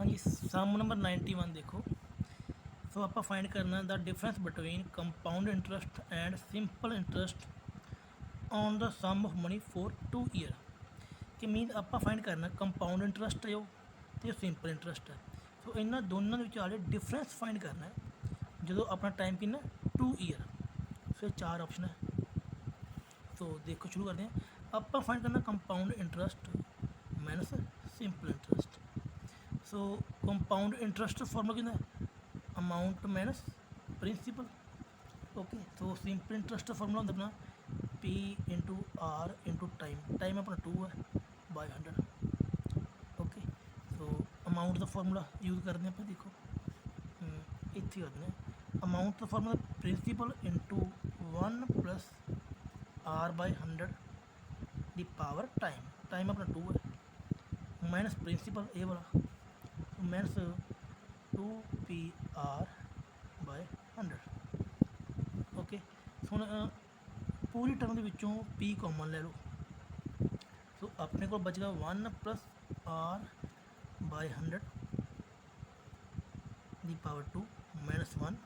जी सम number 91 देखो। सो आप find करना the difference between compound interest and simple interest on the sum of money for 2 year. कि mean आप find करना compound interest है तो सिंपल इंटरस्ट है। सो इन्होंने दोनों विचाले डिफरेंस फाइंड करना है जो अपना टाइम कितना 2 ईयर। सो 4 ऑप्शन है। तो देखो शुरू करते हैं। आप फाइंड करना compound interest minus simple interest. So compound interest formula कितना अमाउंट माइनस प्रिंसिपल। ओके तो सिंपल इंटरस्ट फॉर्मूला होंगे अपना P into R into time अपना 2 है बाय 100। ओके तो अमाउंट का फॉर्मूला यूज करते हैं। देखो इतने करते हैं अमाउंट का formula principal into 1 plus R by 100 the power time अपना 2 है माइनस प्रिंसिपल ए वाला माइनस 2PR बाय 100। ओके ਹੁਣ पूरी टर्म के विचों P कॉमन ले लो। सो अपने को बचेगा 1 plus R by 100 the power 2 minus 1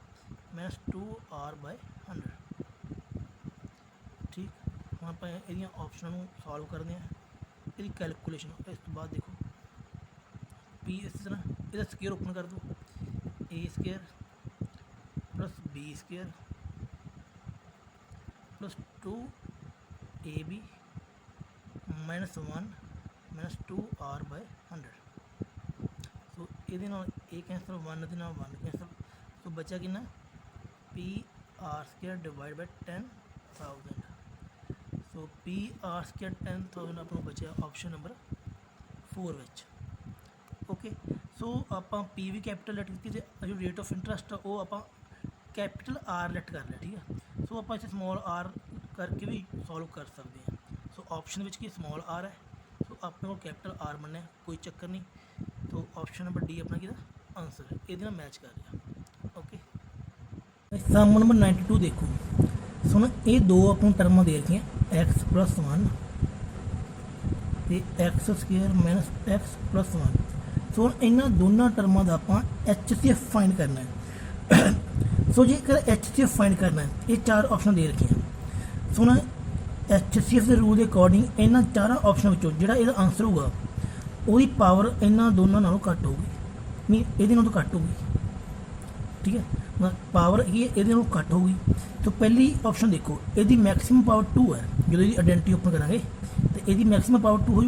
minus 2R by 100। ठीक हम आप ऑप्शन सॉल्व करते हैं ये कैलकुलेशन। इस तो बाद देखो P इस तरह इधर स्केयर ओपन कर दो A square plus B square plus 2AB minus 1 minus 2R by 100। So ये A कैंसल 1 के 1 कैंसल तो बचा कि PR square divide by 10,000। So PR square 10,000 अपना बचा ऑप्शन नंबर 4 विच। ओके सो आप P भी कैपिटल लैट की जो रेट ऑफ इंटरस्ट वो आप कैपिटल R लैट कर लिया। ठीक है सो आप इसे स्मॉल r करके भी सॉल्व कर सकते हैं। सो ऑप्शन विच की स्मॉल r है सो अपने को कैपिटल R बनना है कोई चक्कर नहीं। तो ऑप्शन नंबर डी अपना कि आंसर है ये मैच कर रहा। ओके सम नंबर 92 देखो। सो ना ये दो अपन टर्मां दे रखी x प्लस 1 तो x square minus x plus 1। सो इन्होंने दोनों टर्मां का आप HCF फाइंड करना है। सो जेकर HCF फाइंड करना है ये 4 ऑप्शन दे रखे हैं। सो ना HCF के रूल के अकॉर्डिंग इन्होंने 4 ऑप्शन जो ये आंसर होगा वही पावर इन्होंने दोनों नालों घट होगी नहीं ये तो घट होगी। ठीक है पावर ये घट होगी। तो पहली ऑप्शन देखो यदि मैक्सीमम पावर 2 है जो ये आइडेंटिटी ओपन करेंगे तो यदि मैक्सीमम पावर 2 हो।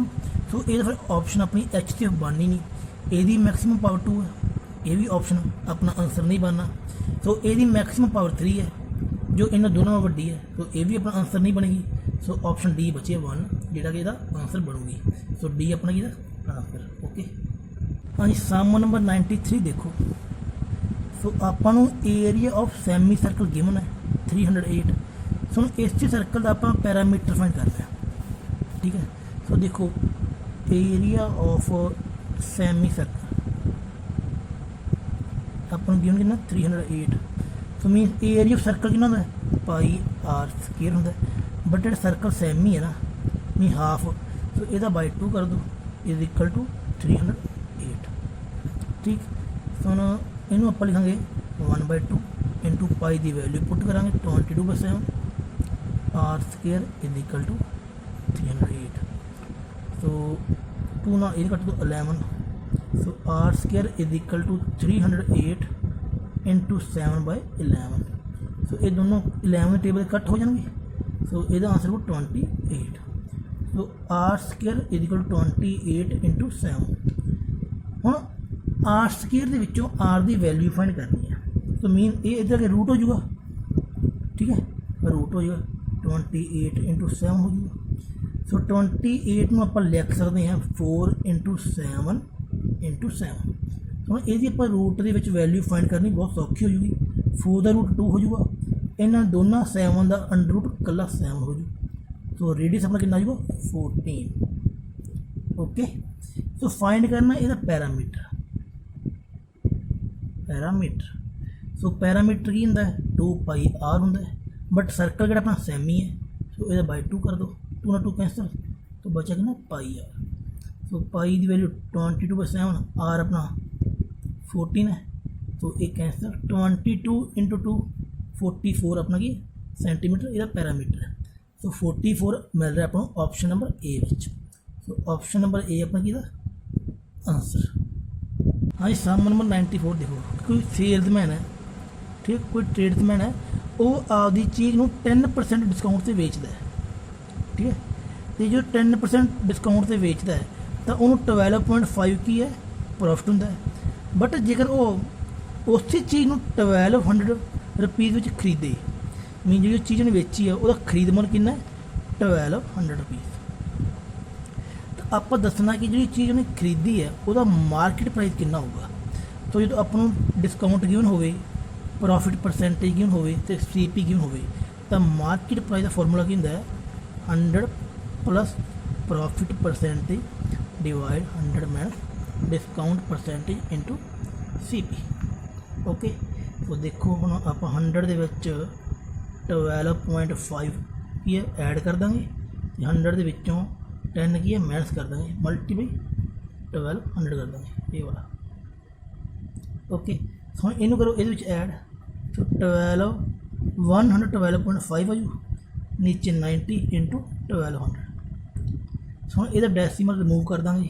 सो ये फिर ऑप्शन अपनी HCF बननी नहीं यदि मैक्सीमम पावर 2 है ये भी ऑप्शन अपना आंसर नहीं बनना। तो यदि मैक्सीमम पावर 3 है जो इन दोनों वड्डी है तो ये भी अपना आंसर नहीं बनेगी। सो ऑप्शन डी बचे 1 जोड़ा कि आंसर बनूगी। सो डी अपना कि आंसर। ओके हाँ जी सम नंबर 93 देखो। सो आपू area of semi circle given है 308। सो इस सर्कल का आप पैरामीटर फाइंड कर रहे हैं। ठीक है सो देखो एरिया ऑफ सैमी सर्कल अपन गिवन कितना 308। So mean area of circle कितना होंगे πr स्केयर होंगे बट जो सर्कल सैमी है ना मीन हाफ सो यदा बाय 2 कर दो इज इक्वल टू 308। ठीक सो हम इनू आप लिखा 1/2 इंटू पाई की वैल्यू पुट करा 22/7 R square is equal to 308। So 2 ना ये कट दो 11। So R square is equal to 308 into 7/11। So ये दोनों 11 टेबल कट हो जाएंगे। सो यदा आंसर हो 28। So R square is equal to 28 into 7। हम R स्केयर के विचों R की वैल्यू फाइंड करनी है। तो मीन ये इधर के रूट हो जाएगा। ठीक है रूट हो जाएगा 28 इंटू 7 हो जाएगा। सो 28 में आप लिख सकते हैं 4 इंटू 7 इंटू 7। हम ये आप रूट के वैल्यू फाइंड करनी बहुत सौखी हो जाएगी। 4 का रूट 2 हो जाएगा इन्होंने दोनों 7 का अंडर रूट कला 7 हो जाए। तो रेडियस अपना कितना आ 14। ओके सो फाइंड करना ये पैरामीटर सो पैरामीटर की होंगे 2πr होंगे बट सर्कल जो अपना सैमी है सो ये बाय 2 कर दो 2 ना 2 कैंसल तो बचा कि πr। सो पाई की वैल्यू 22/7 R अपना 14 है, तो ये कैंसल 22 इंटू 2 44 अपना की सेंटीमीटर ਇਹਦਾ ਪੈਰਾਮੀਟਰ है। सो 44 मिल रहा अपना ऑप्शन नंबर ए विच। सो ऑप्शन नंबर ए अपना की आंसर। हाँ जी, सम नंबर 94 देखो, कोई सेल्समैन है, ठीक, कोई ट्रेड्समैन है, वो आपकी चीज़ ਨੂੰ 10% डिस्काउंट से बेचता है, ठीक है। तो जो 10% डिस्काउंट से बेचता है तो उन्होंने 12.5 की है प्रॉफिट होंगे। बट जेकर वो उस चीज़ ਨੂੰ 1200 रुपीज़ ਵਿੱਚ खरीदे, मीन जी चीज़ उन्हें बेची है वह खरीद मुल कितना है 1200 रुपीज़। तो आप दसना कि जी चीज़ उन्हें खरीदी है वह मार्केट प्राइस कितना होगा। तो जो अपन डिस्काउंट गिवन हो, प्रॉफिट परसेंटेज गिवन हो, CP गिवन हो, तो मार्केट प्राइस का फॉर्मूला की होंगे 100 plus profit percentage divide 100 minus discount percentage into CP। Okay, तो देखो हम आप 100 ਦੇ ਵਿੱਚ 12.5 की है ऐड कर देंगे, 100 ਦੇ ਵਿੱਚੋਂ 10 की है माइनस कर देंगे, मल्टीप्लाई 1200 कर देंगे ये वाला। ओके, ਹੁਣ ਇਹਨੂੰ करो ਇਹਦੇ ਵਿੱਚ ऐड, तो 12.5 आजू, नीचे 90 इंटू 1200। ਹੁਣ ਇਹਦਾ ਡੈਸੀਮਲ रिमूव कर देंगे,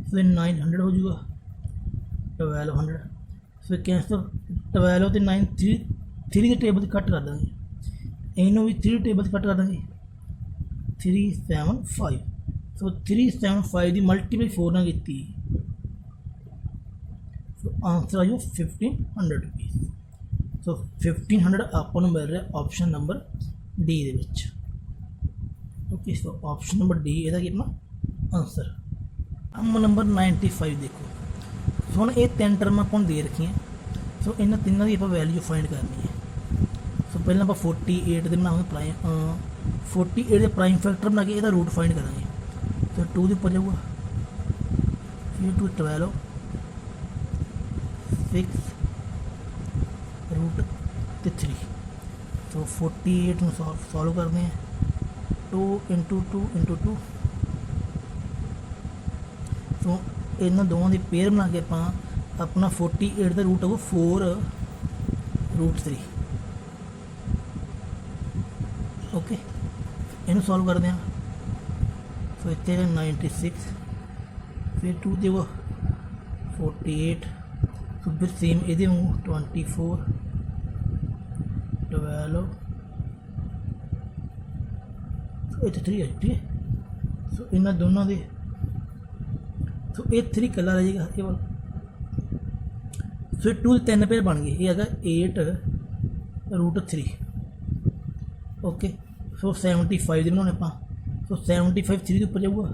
फिर 900 हो जाएगा 1200, फिर कैंसल 12 तो 9 3 के टेबल कट कर देंगे, इनू भी 3 टेबल कट कर देंगे 375। सो 375 की मल्टीप्लाई 4 ना की, सो आंसर आ जाओ 1500 रुपीज़। सो 1500 आपको मिल रहा है ऑप्शन नंबर डी दे विच। Okay, so option number D ਇਹਦਾ ਕੀ ਆਪਣਾ आंसर। हम नंबर 95 देखो, सो हम ये 3 टर्म अपन दे रखी हैं। सो इन्होंने तीनों की आप वैल्यू फाइंड करनी है। सो पहले आप 48 के बनाओगे प्राइम, 48 के प्राइम फैक्टर बना के इसका रूट फाइंड करेंगे। तो 2 के ऊपर जाऊगा, फिर 2 12 6 रूट 3। तो 48 में सॉल्व करते हैं, 2 इंटू 2 इंटू 2। तो इन्होंने दोनों की पेयर बना के अपना 48 का रूट होगा 4 रूट 3। ओके, इन सॉल्व करते हैं। सो इतने 96, फिर 2 देव 48, तो फिर सेम ये 24 12 इतने 3 है, ठीक है। सो इन्होंने दोनों के सो ये 3 कला रह जाएगा ये वाला। फिर 2 के 3 पेयर बन गए, ये है 8 रूट 3। ओके, सो 75 के बनाने आप, सो 75 3 के ऊपर जाऊगा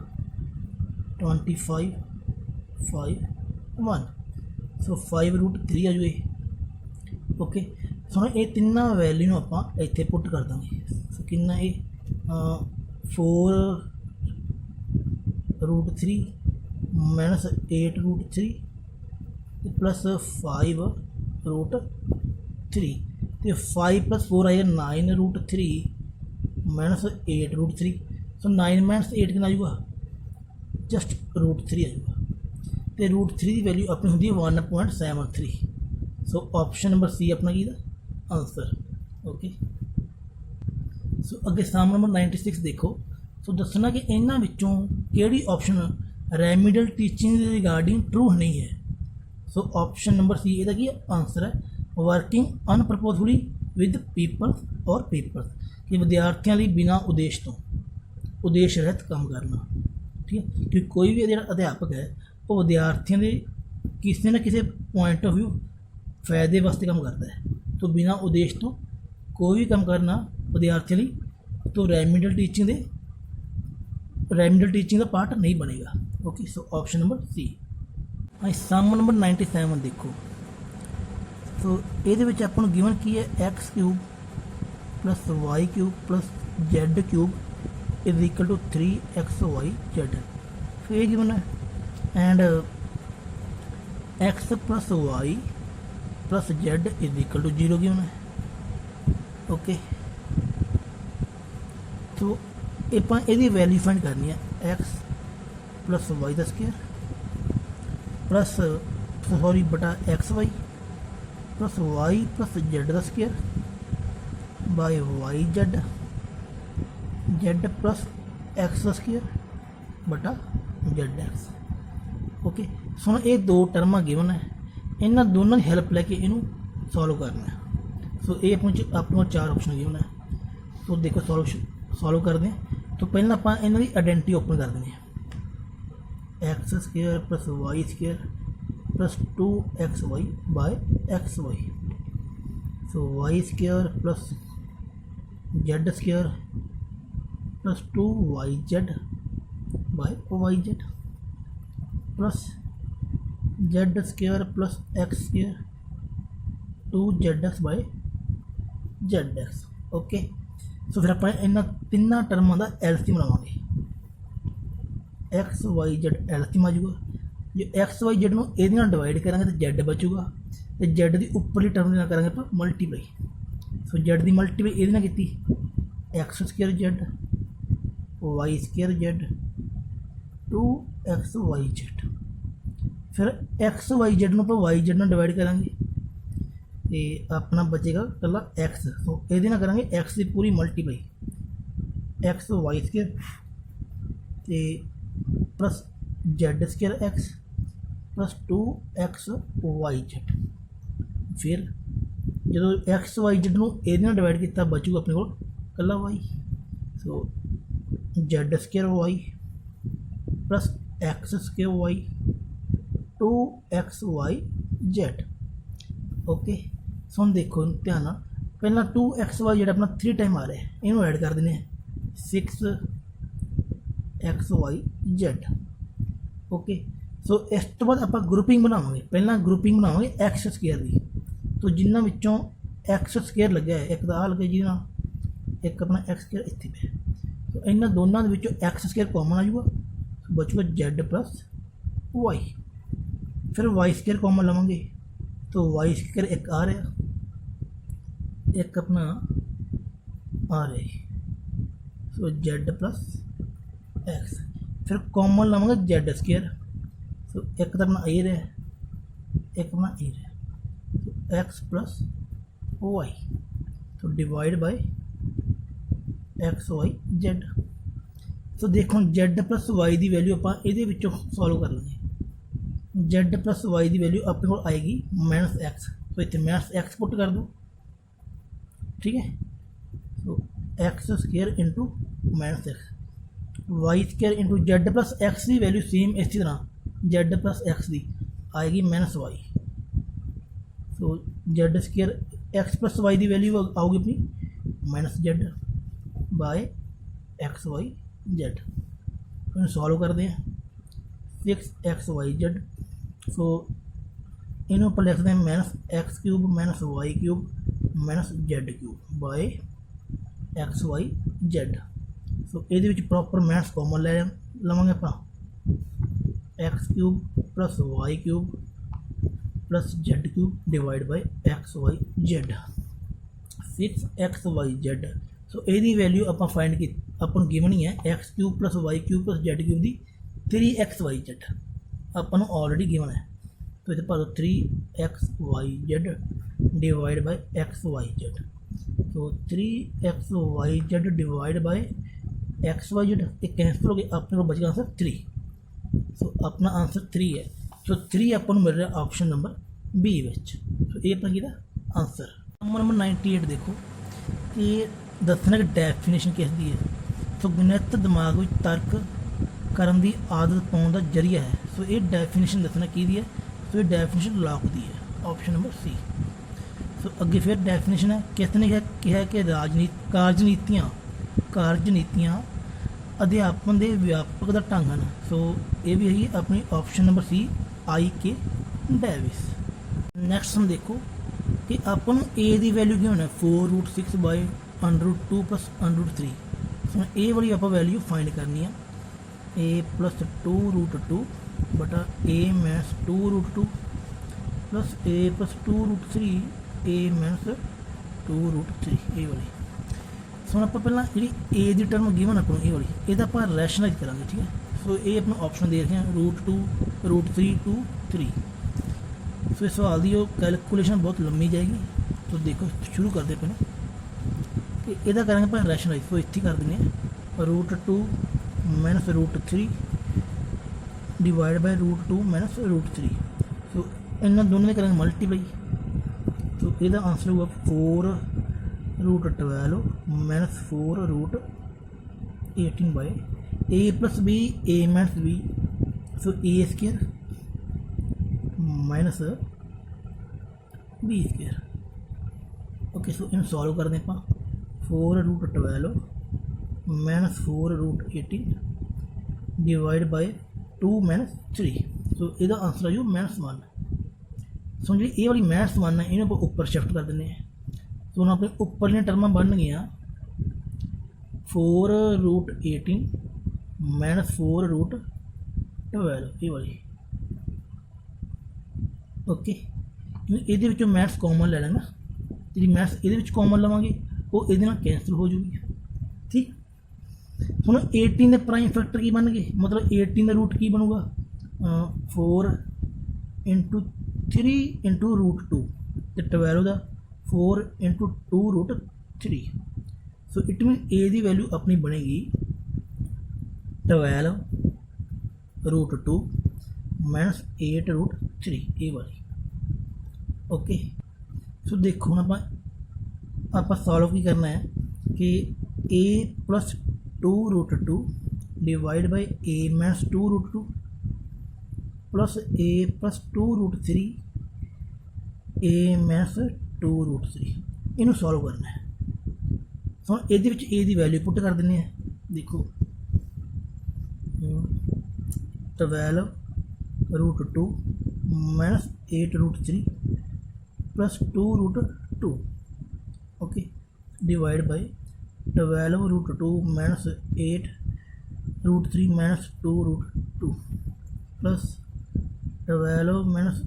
25 5 1। सो 5 रूट 3 आ जाए। ओके, सो ये तीनों वैल्यू आप इतने पुट कर देंगे। सो कि 4 root 3 minus 8 root 3 plus 5 root 3, तो 5 प्लस 4 आएगा 9 root 3 minus 8 root 3। So 9 minus 8 कितना आ जाएगा, जस्ट रूट 3 आ जाएगा। तो रूट 3 की वैल्यू अपनी होंगी 1.73। सो ऑप्शन नंबर सी अपना की आंसर। ओके, सो अगे सम नंबर 96 देखो। सो दसना कि इन्हों विचों केड़ी ऑप्शन रैमीडल टीचिंग रिगार्डिंग ट्रू नहीं है। सो ऑप्शन नंबर सी ਇਹਦਾ ਕੀ आंसर है, वर्किंग अनप्रपोजफुली विद पीपल्स और पेपर्स, कि विद्यार्थियों लिए बिना उद्देश तो उद्देश रहित काम करना, ठीक है। क्योंकि कोई भी जो अध्यापक है वो विद्यार्थियों के किसी न किसी पॉइंट ऑफ व्यू फायदे वास्ते काम करता है। तो बिना उद्देश तो कोई भी काम करना विद्यार्थियों लिए तो रैमीडल टीचिंग का पार्ट नहीं बनेगा। Okay, so option number C. हाँ, सम नंबर 97 देखो। तो ये अपन गिवन की है x³ plus y³ plus z³ is equal to 3xyz। फिर ये गिवन है and x plus y plus z is equal to 0 given है। ओके, तो ये वैल्यू फाइंड करनी है x प्लस y का स्क्वायर प्लस सॉरी बटा x y plus y plus z का square by y z z plus x का square बटा जेड एक्स। ओके सो ये दो टर्मा गिवन है, इन्होंने दोनों की हेल्प लैके इनू सॉल्व करना है। सो ये अपने चार ऑप्शन गिवन है। सो देखो सॉल्व करते हैं। तो पहले आप इन्हों की आइडेंटिटी ओपन कर देनी है, x square plus y square plus 2xy by x y. So y square plus z square plus 2yz by y z plus z square plus x square 2zx by z x. Okay so फिर आप इन्होंने तिना टर्मों का LCM बनावांगे, x Y z LCM आ जाऊगा। जो एक्स वाई जेड में ये डिवाइड करेंगे तो जेड बचूगा, तो जेड की उपरली टर्म के करेंगे आप मल्टीप्लाई। सो जेड की मल्टीप्लाई ये की X square Z Y square Z 2xy Z. फिर एक्स वाई जेड में वाई जेड डिवाइड करेंगे तो अपना बचेगा कला एक्स। तो ये करेंगे एक्स की पूरी multiply x y square plus z square x plus 2xy Z. फिर जो एक्स वाई जेड ये डिवाइड किया बचूगा अपने को कला y. So z square y plus x square y 2xy z. Okay so हम देखो ध्यान पहला 2xy जेड अपना 3 टाइम आ रहा है, इनू ऐड कर देने 6xy जेड। ओके सो इस तो बाद आप ग्रुपिंग बनावे, पहला ग्रुपिंग बनावे एक्स स्केयर की। तो जिन्होंने विचों एक्स स्केयर लगे है एक आ लगे जी एक अपना एक्स स्केयर इतने पे, तो इन्होंने दोनों के एक्स स्केयर कॉमन आ जाऊगा, बचूगा जेड प्लस वाई। फिर वाई स्केयर कॉमन लवेंगे तो वाई स्केयर एक आ रहा एक अपना आ रहा है, सो जेड प्लस एक्स। फिर कॉमन लवेंगे जेड स्केयर, सो एक तो अपना ए रहा एक अपना ए रहा, तो एक्स प्लस वाई। तो divide by x Y Z. तो देखो जेड प्लस वाई की वैल्यू आप ये सॉल्व कर लेंगे। जेड प्लस वाई की वैल्यू अपने को आएगी माइनस एक्स, तो इतने माइनस एक्स पुट कर दो, ठीक है। तो x square into minus x y square into Z plus x की वैल्यू सेम इसी तरह जेड प्लस एक्स की आएगी माइनस वाई। तो Z square x plus Y की वैल्यू आऊगी अपनी minus Z bye x Y Z. तो सॉल्व करते हैं 6xy जेड। सो इन्हों पर लिखते हैं minus x cube minus Y cube minus Z cube by x Y Z. सो ये प्रॉपर माइनस कॉमन ले लवेंगे आप x cube plus Y cube plus Z cube divide by x Y Z 6xy Z. सो ये value आप find की अपन given ही है x cube plus Y cube plus Z cube की 3xy Z अपन already given है। तो इतने पा 3xy Z divide by x Y Z. तो 3xy Z divide by x Y Z एक कैंसिल हो गया, अपने को बचेगा आंसर 3। सो अपना आंसर 3 है। सो 3 अपन मिल रहा ऑप्शन नंबर बी में। तो ये अपना किया आंसर। नंबर 98 देखो कि दसना कि डेफिनेशन किस दी है। तो गणित दिमाग में तर्क करन की आदत पाने का जरिया है। सो ये डेफिनेशन दसना की दी है। तो ये डेफिनेशन लॉक दी है, ऑप्शन नंबर सी। सो अगे फिर डेफिनेशन है किसने कहा कि कार्यनीतियाँ अध्यापन के व्यापक का ढंग हैं। सो ये भी है अपनी option number C I.K. Davis. Next हम देखो कि अपन ए की वैल्यू क्या होना 4√6 बाय √2 प्लस √3। सो ये वाली आप वैल्यू फाइंड करनी है ए प्लस 2√2 बटा ए माइनस 2√2 प्लस ए प्लस 2√3 ए माइनस 2√3 ये वाली। सो आप पहला जी ए की टर्म गिवन अपन ये वाली ये आप रैशनलाइज करेंगे, ठीक है। सो ये अपना ऑप्शन दे रखे हैं √2 √3 2 3। सो इस सवाल की जो कैलकुलेशन बहुत लंबी जाएगी। तो देखो शुरू करते पहले कि ਇਹਦਾ ਕਰਾਂਗੇ ਆਪਾਂ ਰੈਸ਼ਨਲਾਈਜ਼। ਸੋ ਇੱਥੇ ਕਰ ਦਿੰਦੇ ਹਾਂ √2 ਮਾਈਨਸ √3 डिवाइड बाय √2 माइनस √3। सो इन्होंने दोनों ने करेंगे मल्टीप्लाई। तो यदा आंसर होगा 4√12 minus 4√18 by a plus b a minus b. So a square minus b square. Okay so इन सॉल्व कर दें आप 4√12 minus 4√18 divide by 2 minus 3। So इसका आंसर है जो -1। सो जी ये वाली -1 है इन्हें आप ऊपर शिफ्ट कर दें। तो हम अपने उपरलियां टर्मां बन गई 4√18 माइनस 4√12 ये वाली। ओके ये मैथ्स कॉमन ले लेना। जी मैथ्स ये कॉमन लवांगे वो ये कैंसल हो जूगी। ठीक ਹੁਣ 18 ਦੇ ਪ੍ਰਾਈਮ ਫੈਕਟਰ ਕੀ ਬਣ ਗਏ, ਮਤਲਬ 18 ਦਾ ਰੂਟ ਕੀ ਬਣੂਗਾ 4 × 3 × √2 ਤੇ 12 ਦਾ 4 × 2√3। So it mean A the value ਆਪਣੀ ਬਣੇਗੀ 12√2 ਮਾਈਨਸ 8√3 ਇਹ ਵਾਲੀ। ਓਕੇ ਸੋ ਦੇਖੋ ਹੁਣ ਆਪਾਂ ਸੋਲਵ ਕੀ ਕਰਨਾ ਹੈ ਕਿ a plus 2√2 divide by a minus 2√2 plus a plus 2√3 a minus 2√3 इनू सॉल्व करना है। तो ये a की वैल्यू पुट कर दें। देखो 12√2 minus 8√3 plus 2√2 okay divide by 12√2 minus 8√3 minus 2√2 plus 12 minus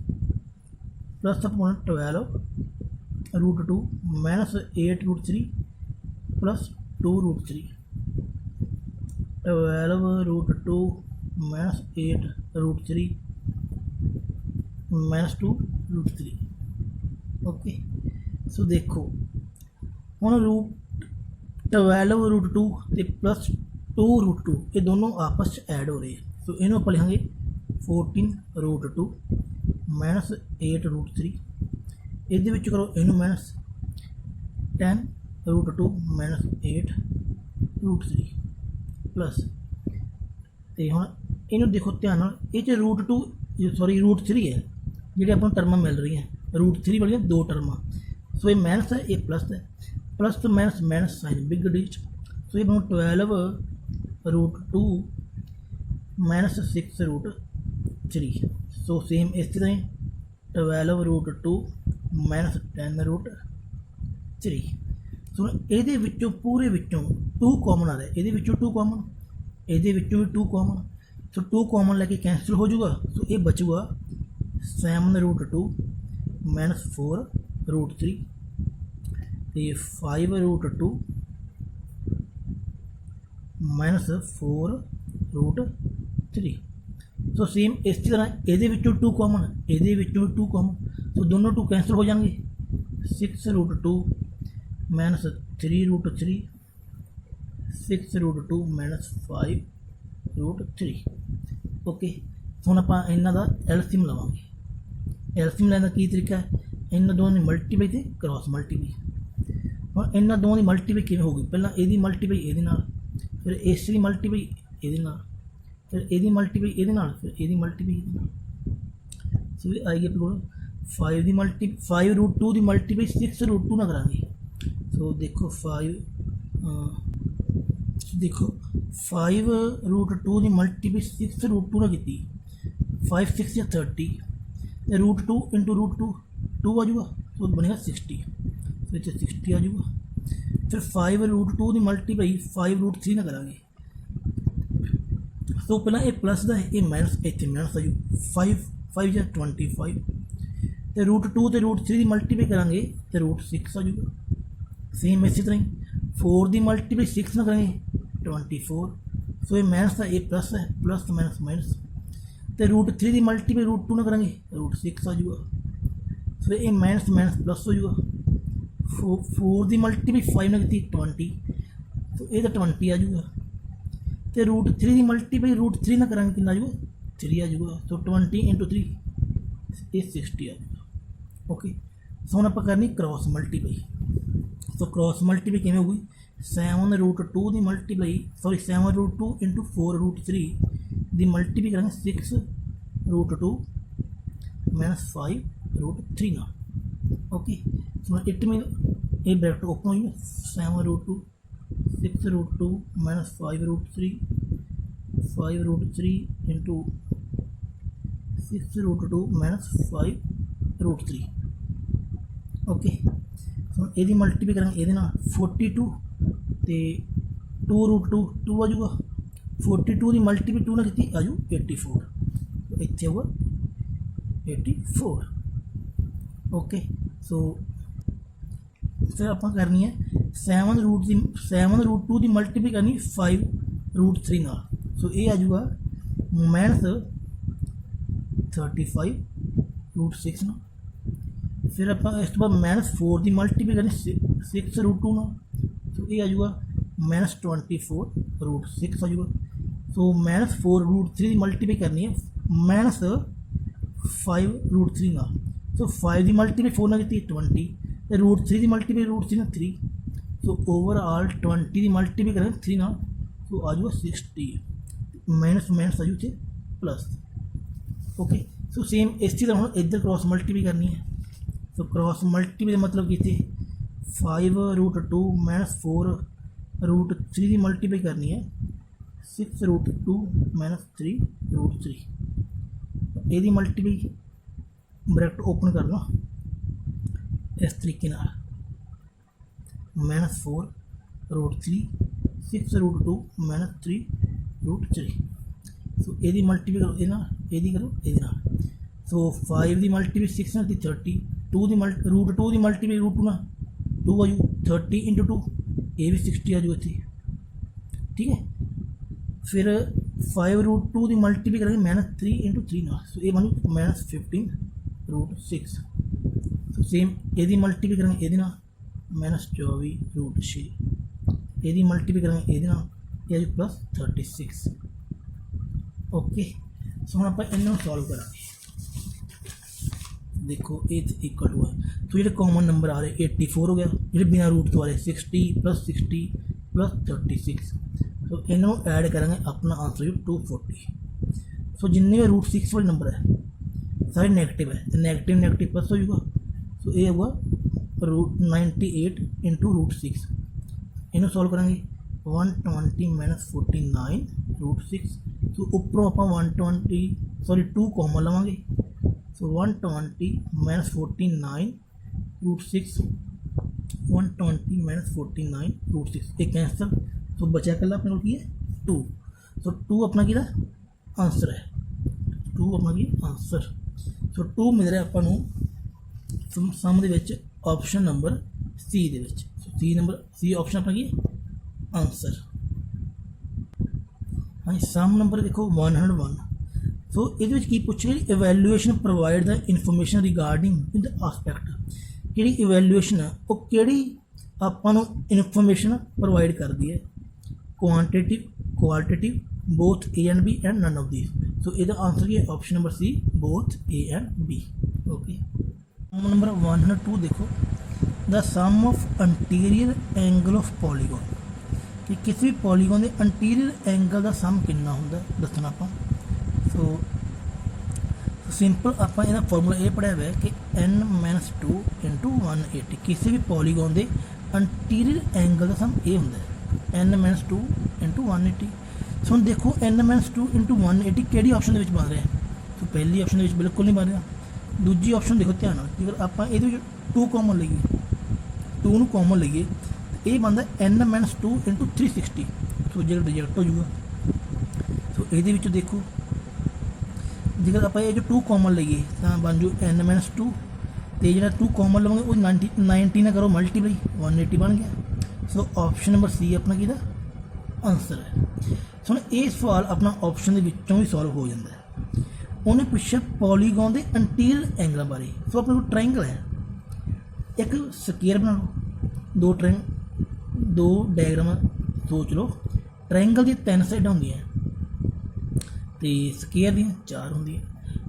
plus 12√2 minus 8√3 plus 2√3 12√2 minus 8√3 minus 2√3। Okay so देखो हम √12 तो प्लस 2√2 ये दोनों आपस ऐड हो रहे हैं। सो इन्हों आप लिखेंगे 14√2 माइनस 8√3 ये करो इनू माइनस 10√2 माइनस 8√3 प्लस तो हम इनू देखो ध्यान ये √2 सॉरी √3 है जी अपन टर्मां मिल रही हैं √3 वाली दो टर्मां। सो ये माइनस है ये प्लस है प्लस तो minus minus sign big digit. So ये 12√2 माइनस 6√3। सो सेम इस तरह 12√2 माइनस 10√3। सो ये पूरे 2 कॉमन आ रहा है ये 2 कॉमन ये भी 2 कॉमन। सो 2 कॉमन लैके कैंसल हो जाऊगा। सो ये बचूगा 7√2 माइनस 4√3 ये 5√2 माइनस 4√3। सो सेम इस तरह ये 2 कॉमन ये 2 कॉमन। तो दोनों 2 कैंसल हो जाएंगे 6√2 माइनस 3√3 6√2 माइनस 5√3। ओके ਹੁਣ ਆਪਾਂ ਇਹਨਾਂ ਦਾ ਐਲਸੀਐਮ ਲਵਾਂਗੇ। ਐਲਸੀਐਮ ਲੈਣ ਦਾ ਕੀ ਤਰੀਕਾ ਹੈ ਇਹਨਾਂ ਦੋਵਾਂ ਦੀ ਮਲਟੀਪਲਾਈ ਤੇ ਕ੍ਰਾਸ ਮਲਟੀਪਲਾਈ। ਹੁਣ ਇਹਨਾਂ ਦੋਵਾਂ ਦੀ ਮਲਟੀਪਲਾਈ ਕਿਵੇਂ ਹੋਊਗੀ ਪਹਿਲਾਂ ਇਹਦੀ ਮਲਟੀਪਲਾਈ ਇਹਦੇ ਨਾਲ ਫਿਰ ਇਸ ਦੀ ਮਲਟੀਪਲਾਈ ਇਹਦੇ ਨਾਲ ਫਿਰ ਇਹਦੀ ਮਲਟੀਪਲਾਈ ਇਹਦੇ ਨਾਲ ਫਿਰ ਇਹਦੀ ਮਲਟੀਪਲਾਈ ਇਹਦੇ ਨਾਲ। ਸੋ ਇਹ ਆਏਗੀ ਆਪਣੇ ਕੋਲ 5 ਦੀ 5√2 ਦੀ ਮਲਟੀਪਲਾਈ 6√2 ਨਾਲ ਕਰਾਂਗੇ। ਸੋ ਦੇਖੋ 5√2 ਦੀ ਮਲਟੀਪਲਾਈ 6√2 ਨਾਲ ਕੀਤੀ 5 6 या 30 √2 × √2 2 आ जाऊगा तो बनेगा 60 फिर 60 आ जाऊगा। फिर 5√2 की मल्टीप्लाई 5√3 ना करांगे। तो पहला ये प्लस का है ये माइनस इतने माइनस आ जाऊ 5 या 25 तो √2 तो √3 की मल्टीप्लाई करांगे तो √6 आ जाऊगा। सेम इसी तरह ही 4 की मल्टीप्लाई 6 ना करेंगे 24। सो ये माइनस का ये प्लस है प्लस माइनस माइनस तो √3 की मल्टीप्लाई √2 ना करेंगे √6 आ जाऊगा। सो ये माइनस माइनस प्लस हो जाएगा। 4 की मल्टीपल 5 ने की 20, तो ये तो 20 आ जाऊगा। तो √3 की मल्टीपल √3 ना करेंगे कितना आ जाऊगा 3 आ जाऊगा। तो 20 × 3 ये 60 आ जाएगा। ओके, सो हम आप करनी क्रॉस मल्टीपल। तो क्रॉस मल्टीपल किमें होगी 7√2 की मल्टीपल 7√2 × 4√3 की मल्टीपल करेंगे 6√2 - 5√3 ना। ओके, सो इट मीन ये ब्रैकेट ओपन हुई 7√2 6√2 - 5√3 5√3 × 6√2 - 5√3। ओके, सो ये मल्टीपल करेंगे ये 42 तो 2√2 2 आ जाऊगा। 42 की मल्टीपल 2 ने की आ जाऊ 84, इतने होगा 84। ओके, सो फिर आप करनी है 7√2 की मल्टीपल करनी 5√3 ना। सो ये आ जाऊगा -35√6 ना। फिर आप इस तो बाद -4 की मल्टीपल करनी 6√2 ना। तो ये आ जाऊगा -24√6 आ जाऊगा। सो -4√3 की मल्टीपल करनी है -5√3 ना। सो 5 की मल्टीपल 4 ने की 20, √3 की मल्टीपल √3 ने 3। सो ओवरऑल 20 की मल्टीपल करें 3 ना, तो आ जाऊगा 60 माइनस माइनस आ जाऊ प्लस। ओके, सो सेम इसी तरह हम इधर क्रॉस मल्टीपल करनी है। तो क्रॉस मल्टीपल मतलब कि 5√2 - 4√3 की मल्टीपल करनी है 6√2 - 3√3। ये मल्टीपल ब्रैकेट ओपन कर लो इस तरीके -4√3 6√2 - 3√3। सो ये मल्टीपल करो ये करो ये। सो 5 की मल्टीपल 6 ने 30, 2 की √2 की मल्टीपल √2 ना 2 आ जाऊ 30 × 2 ये भी 60 आ जाऊ इतनी। ठीक है, फिर 5√2 की मल्टीपल करेंगे -3 × 3 ना। सो ये बन -15√6। तो सेम ये मल्टीपल करेंगे ये -24√6। ये मल्टीपल करेंगे ये आ जाऊ +36। ओके, सो हम आप इन्हों सॉल्व करा। देखो ये इक्वल टू है, तो जो कॉमन नंबर आ रहे 84 हो गया, जो बिना रूट तो आ रहे 60 + 60 + 36। तो इन्हों ऐड करेंगे अपना आंसर 240। सो जिन्ने भी √6 वाले नंबर है सारे नेगेटिव है, तो नेगेटिव नेगेटिव प्लस हो जाएगा। तो ये होगा 98 × √6। इन्हों सॉल्व करेंगे 120 - 49√6। तो उपरों आप 2 कॉमन लवेंगे। सो 120 - 49√6 120 - 49√6 एक कैंसल। तो बचा कल अपने को है 2। सो 2 अपना कि आंसर है, 2 अपना की आंसर। सो 2 मिल रहा अपन सम दे विच ऑप्शन नंबर सी दे विच। सो सी ऑप्शन अपना की आंसर। हाँ, सम नंबर देखो 101। सो ये की पूछे evaluation provide the information regarding the aspect. कि इवैल्यूएशन है वो कि आपां इनफॉर्मेशन प्रोवाइड करती है quantitative qualitative both A and B and none of these. So इसका आंसर की option number C both A and B। Okay, number 102 देखो the sum of interior angle of polygon. कि किसी भी पॉलीगॉन के anterior angle का सम कितना होंगे दसना आप। सो सिंपल आप फॉर्मूला ये पढ़ाया हुआ है कि n - 2 × 180। किसी भी पॉलीगॉन के अंटीरियर एंगल का सम ये होंगे n - 2 × 180। सो हम देखो n - 2 × 180 कि ऑप्शन के बन रहा है। तो पहली ऑप्शन के बिल्कुल नहीं बन रहा। दूजी ऑप्शन देखो ध्यान अगर आप ये 2 कॉमन लीए 2 कॉमन लीए तो ये बनता n - 2 × 360। सो जो रिजेक्ट हो जाऊगा। सो ये देखो जेकर आप जो 2 कॉमन लीए तो बन जू n - 2 तो जो 2 कॉमन लवेंगे वो 90 ना करो मल्टीप्लाई 180 बन गया। सो ऑप्शन नंबर सी अपना कि आंसर है। सो ये सवाल अपना ऑप्शन के भी सॉल्व हो जाता है। ਉਹਨੇ ਪੁੱਛਿਆ ਪੋਲੀਗਨ ਦੇ ਇੰਟੀਰੀਅਰ ਐਂਗਲਾਂ ਬਾਰੇ। ਸੋ ਆਪਣੇ ਕੋਲ ਟ੍ਰਾਇੰਗਲ ਹੈ, ਇੱਕ ਸਕੁਅਰ ਬਣਾ ਲਓ, ਦੋ ਡਾਇਗਰਾਮਾਂ ਸੋਚ ਲਓ। ਟ੍ਰਾਇੰਗਲ ਦੀਆਂ 3 ਸਾਈਡਾਂ ਹੁੰਦੀਆਂ ਤੇ ਸਕੁਅਰ ਦੀਆਂ 4 ਹੁੰਦੀਆਂ।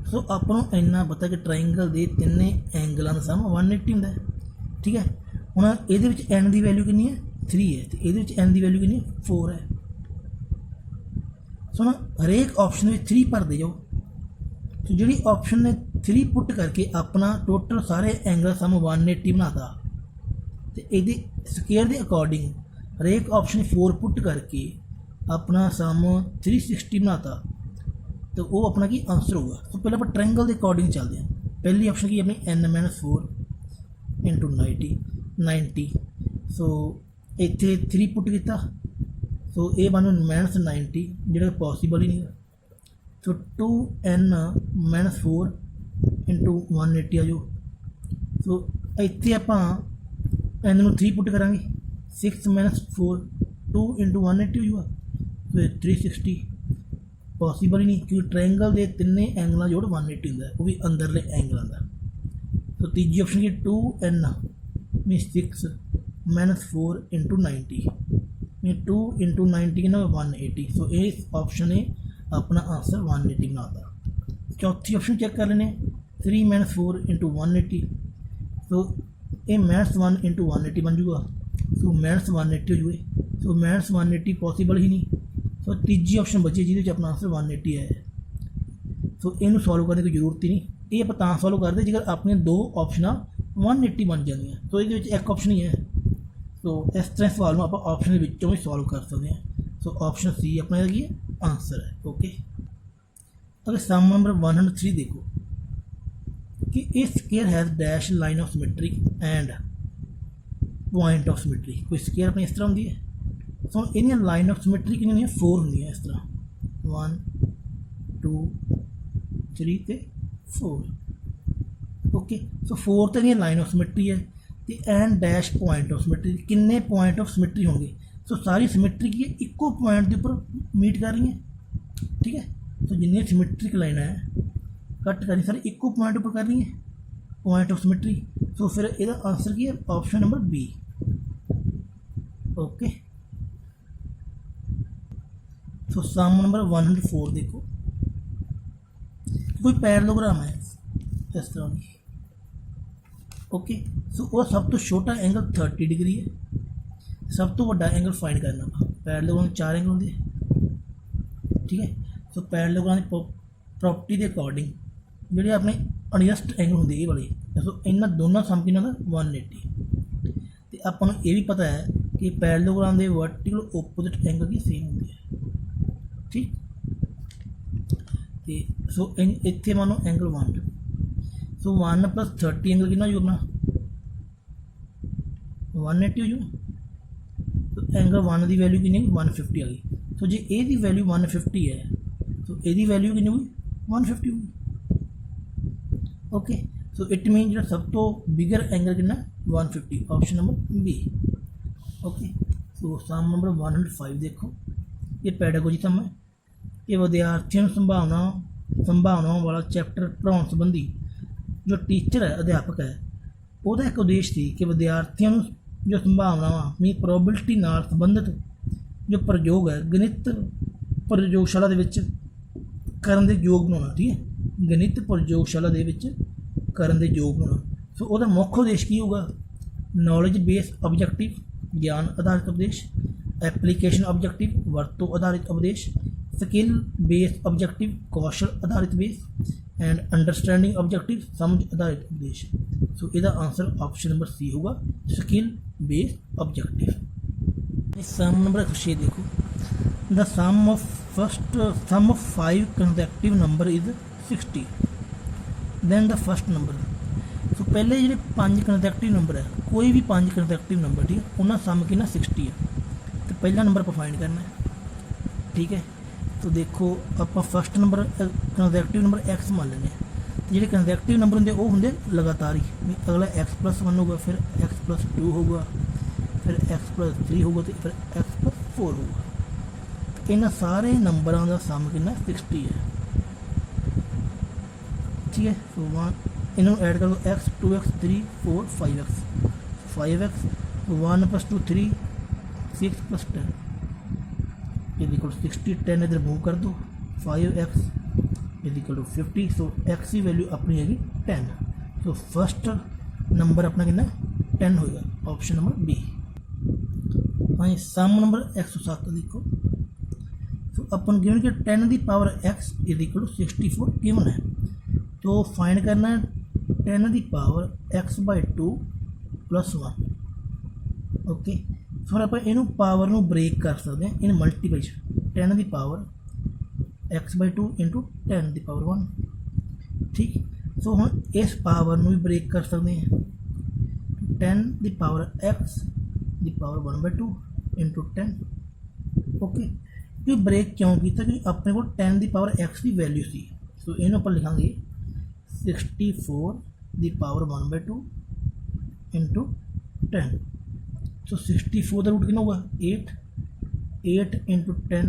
ਸੋ ਆਪਾਂ ਨੂੰ ਇੰਨਾ ਪਤਾ ਕਿ ਟ੍ਰਾਇੰਗਲ ਦੇ ਤਿੰਨੇ ਐਂਗਲਾਂ ਦਾ ਸਮ 180 ਹੁੰਦਾ ਹੈ। ਠੀਕ ਹੈ, ਹੁਣ ਇਹਦੇ ਵਿੱਚ n ਦੀ ਵੈਲਿਊ ਕਿੰਨੀ ਹੈ 3 ਹੈ, ਤੇ ਇਹਦੇ ਵਿੱਚ n ਦੀ ਵੈਲਿਊ ਕਿੰਨੀ ਹੈ 4 ਹੈ। ਸੋ ਨਾ ਹਰੇਕ ਆਪਸ਼ਨ ਵਿੱਚ 3 ਭਰਦੇ ਜਾਓ। ਸੋ ਜਿਹੜੀ ਆਪਸ਼ਨ ਨੇ 3 ਪੁੱਟ ਕਰਕੇ ਆਪਣਾ ਟੋਟਲ ਸਾਰੇ ਐਂਗਲ ਸਮ 180 ਬਣਾਤਾ, ਤੇ ਇਹਦੇ ਸਕੁਅਰ ਦੇ ਅਕੋਰਡਿੰਗ ਹਰੇਕ ਆਪਸ਼ਨ 4 ਪੁੱਟ ਕਰਕੇ ਆਪਣਾ ਸਮ 360 ਬਣਾਤਾ, तो वो अपना की आंसर होगा। तो पहले आप ट्रायंगल के अकॉर्डिंग चलते हैं। पहली ऑप्शन की अपनी n-4 इंटू 90। सो इतने 3 पुट किया, सो ये बन -90 जो पॉसीबल ही नहीं है। सो 2n-4 इंटू 180 आ जाओ। सो इतने आप n में 3 पुट करा 6-4 2 इंटू 180 हो जाएगा, फिर 360 पॉसीबल ही नहीं, क्योंकि ट्रायंगल के तिने एंगलों जोड़ 180 होंगे, वो भी अंदरले एंगलों का। तो तीजी ऑप्शन की 2n mean 6-4 into 90 mean 2 into 90 कितना 180। सो इस ऑप्शन ने अपना आंसर 180 बनाता। चौथी ऑप्शन चेक कर लेने 3-4 इंटू 180। सो ये -1 इंटू 180 बन जूगा। सो -180 हो जाए। सो -180 पॉसीबल ही नहीं। सो तीजी ऑप्शन बची जिसे अपना आंसर 180 है। सो इनू सॉल्व करने की जरूरत ही नहीं, ये आप तां सॉल्व करते जेकर अपने 2 ऑप्शन 180 बन जाएंगे। तो ये एक ऑप्शन ही है। तो इस तरह सवाल में आप ऑप्शन भी सॉल्व कर सकते हैं। सो ऑप्शन सी अपना की आंसर है। ओके, अगर सम नंबर 103 देखो कि a square has dash line of symmetry and point of symmetry. कोई स्केयर अपनी इस तरह होंगी है। सो इन लाइन ऑफ सिमेट्री कि 4 होंगे इस तरह 1 2 3 ते 4। ओके, सो 4 तो लाइन ऑफ सिमेट्री है, तो and dash point of symmetry किन्ने पॉइंट ऑफ सिमेट्री होंगे। सो सारी सिमेट्री की इक्को पॉइंट के उपर मीट कर रही है। ठीक है, तो जिन्नी सिमेट्रिक लाइन है कट कर रही सारी इक्को पॉइंट उपर कर रही है पॉइंट ऑफ सिमेट्री। सो फिर यदा आंसर की है ऑप्शन नंबर बी। ओके, तो सम नंबर 104 देखो, कोई पैरेललोग्राम है इस तरह की। ओके, सो वो सब तो छोटा एंगल 30 डिग्री है, सब तो बड़ा एंगल फाइंड करना। पैरेललोग्राम 4 एंगल होंगे। ठीक है, सो पैरेललोग्राम की प्रॉपर्टी के अकॉर्डिंग जो अपने अनियस्ट एंगल होंगे ये वाले, सो इन्होंने दोनों सम कि 180। तो आपको ये भी पता है कि पैरेललोग्राम के वर्टिकल ओपोजिट एंगल की सेम होंगी है। ठीक, तो सो इतने मानो एंगल 1, सो 1 + 30 एंगल कितना हो अपना 180 हो जाए। तो एंगल 1 की वैल्यू कितनी 150 आ गई। सो जो ये वैल्यू 150 है, तो ये वैल्यू कितनी हुई 150 होगी। ओके, सो इट मीन जो सब तो बिगर एंगल कितना 150, option number B. Okay, so सम नंबर 105 देखो, ये पैडागोजी सम है। ये विद्यार्थियों संभावनाओं वाला चैप्टर पढ़ाने संबंधी जो टीचर है अध्यापक है, वो एक उद्देश्य थी कि विद्यार्थियों जो संभावनावां मीन प्रोबेबिलिटी नाल संबंधित जो प्रयोग है गणित प्रयोगशाला दे विच करन दे योग बनाना। ठीक है, गणित प्रयोगशाला दे विच करन दे योग बनाना। सो उसका मुख्य उद्देश्य की होगा नॉलेज बेस ऑब्जेक्टिव ज्ञान आधारित उपदेश, एप्लीकेशन ऑब्जेक्टिव वरतों आधारित उपदेश, स्किल बेस ऑब्जेक्टिव कौशल आधारित बेस एंड अंडरस्टैंडिंग ऑब्जेक्टिव समझ आधारित उपदेश। सो इसका आंसर ऑप्शन नंबर सी होगा skill base objective. Sum number 6 देखो, the sum of 5 consecutive number is 60 than the first number. So पहले जो 5 कंसेक्टिव नंबर है, कोई भी 5 कंसेक्टिव नंबर, ठीक है, उन्होंने सम कितना 60 है। तो पहला नंबर आप फाइंड करना है। ठीक है, तो देखो आप first number consecutive number x मान लेने। तो जो कंसेक्टिव नंबर होंगे वो होंगे लगातार ही, अगला x+1 होगा, फिर x+2 होगा, फिर x+3 होगा, तो फिर x+4 होगा। तो इन्होंने सारे नंबरों का सम कितना 60 है। ठीक है। सो इन्हों ऐड कर दो x 2x 3 4 5x 5x 1 + 2 3 6 + 10 is equal 60 10 इधर मूव कर दो 5x is equal to 50। So x की वैल्यू अपनी हैगी 10। सो फर्स्ट नंबर अपना कितना 10 होगा, ऑप्शन नंबर बी। हाँ सम नंबर 107 देखो। तो अपन गिवन कि 10 की power x is equal to 64 given है, तो फाइंड करना है 10 की पावर x/2 + 1। ओके फिर आप इनू पावर ਨੂੰ ब्रेक कर सकते हैं इन मल्टीपल 10 की पावर x/2 × 10 की पावर 1। ठीक सो हम इस पावर ਨੂੰ भी ब्रेक कर सकते हैं 10 की पावर x की पावर 1/2 × 10। ओके कि ब्रेक क्यों किया कि अपने को 10 की पावर x की वैल्यू सी। सो इन्हों पर लिखांगे 64 की पावर 1/2 × 10। सो 64 का रूट कितना होगा 8 8 × 10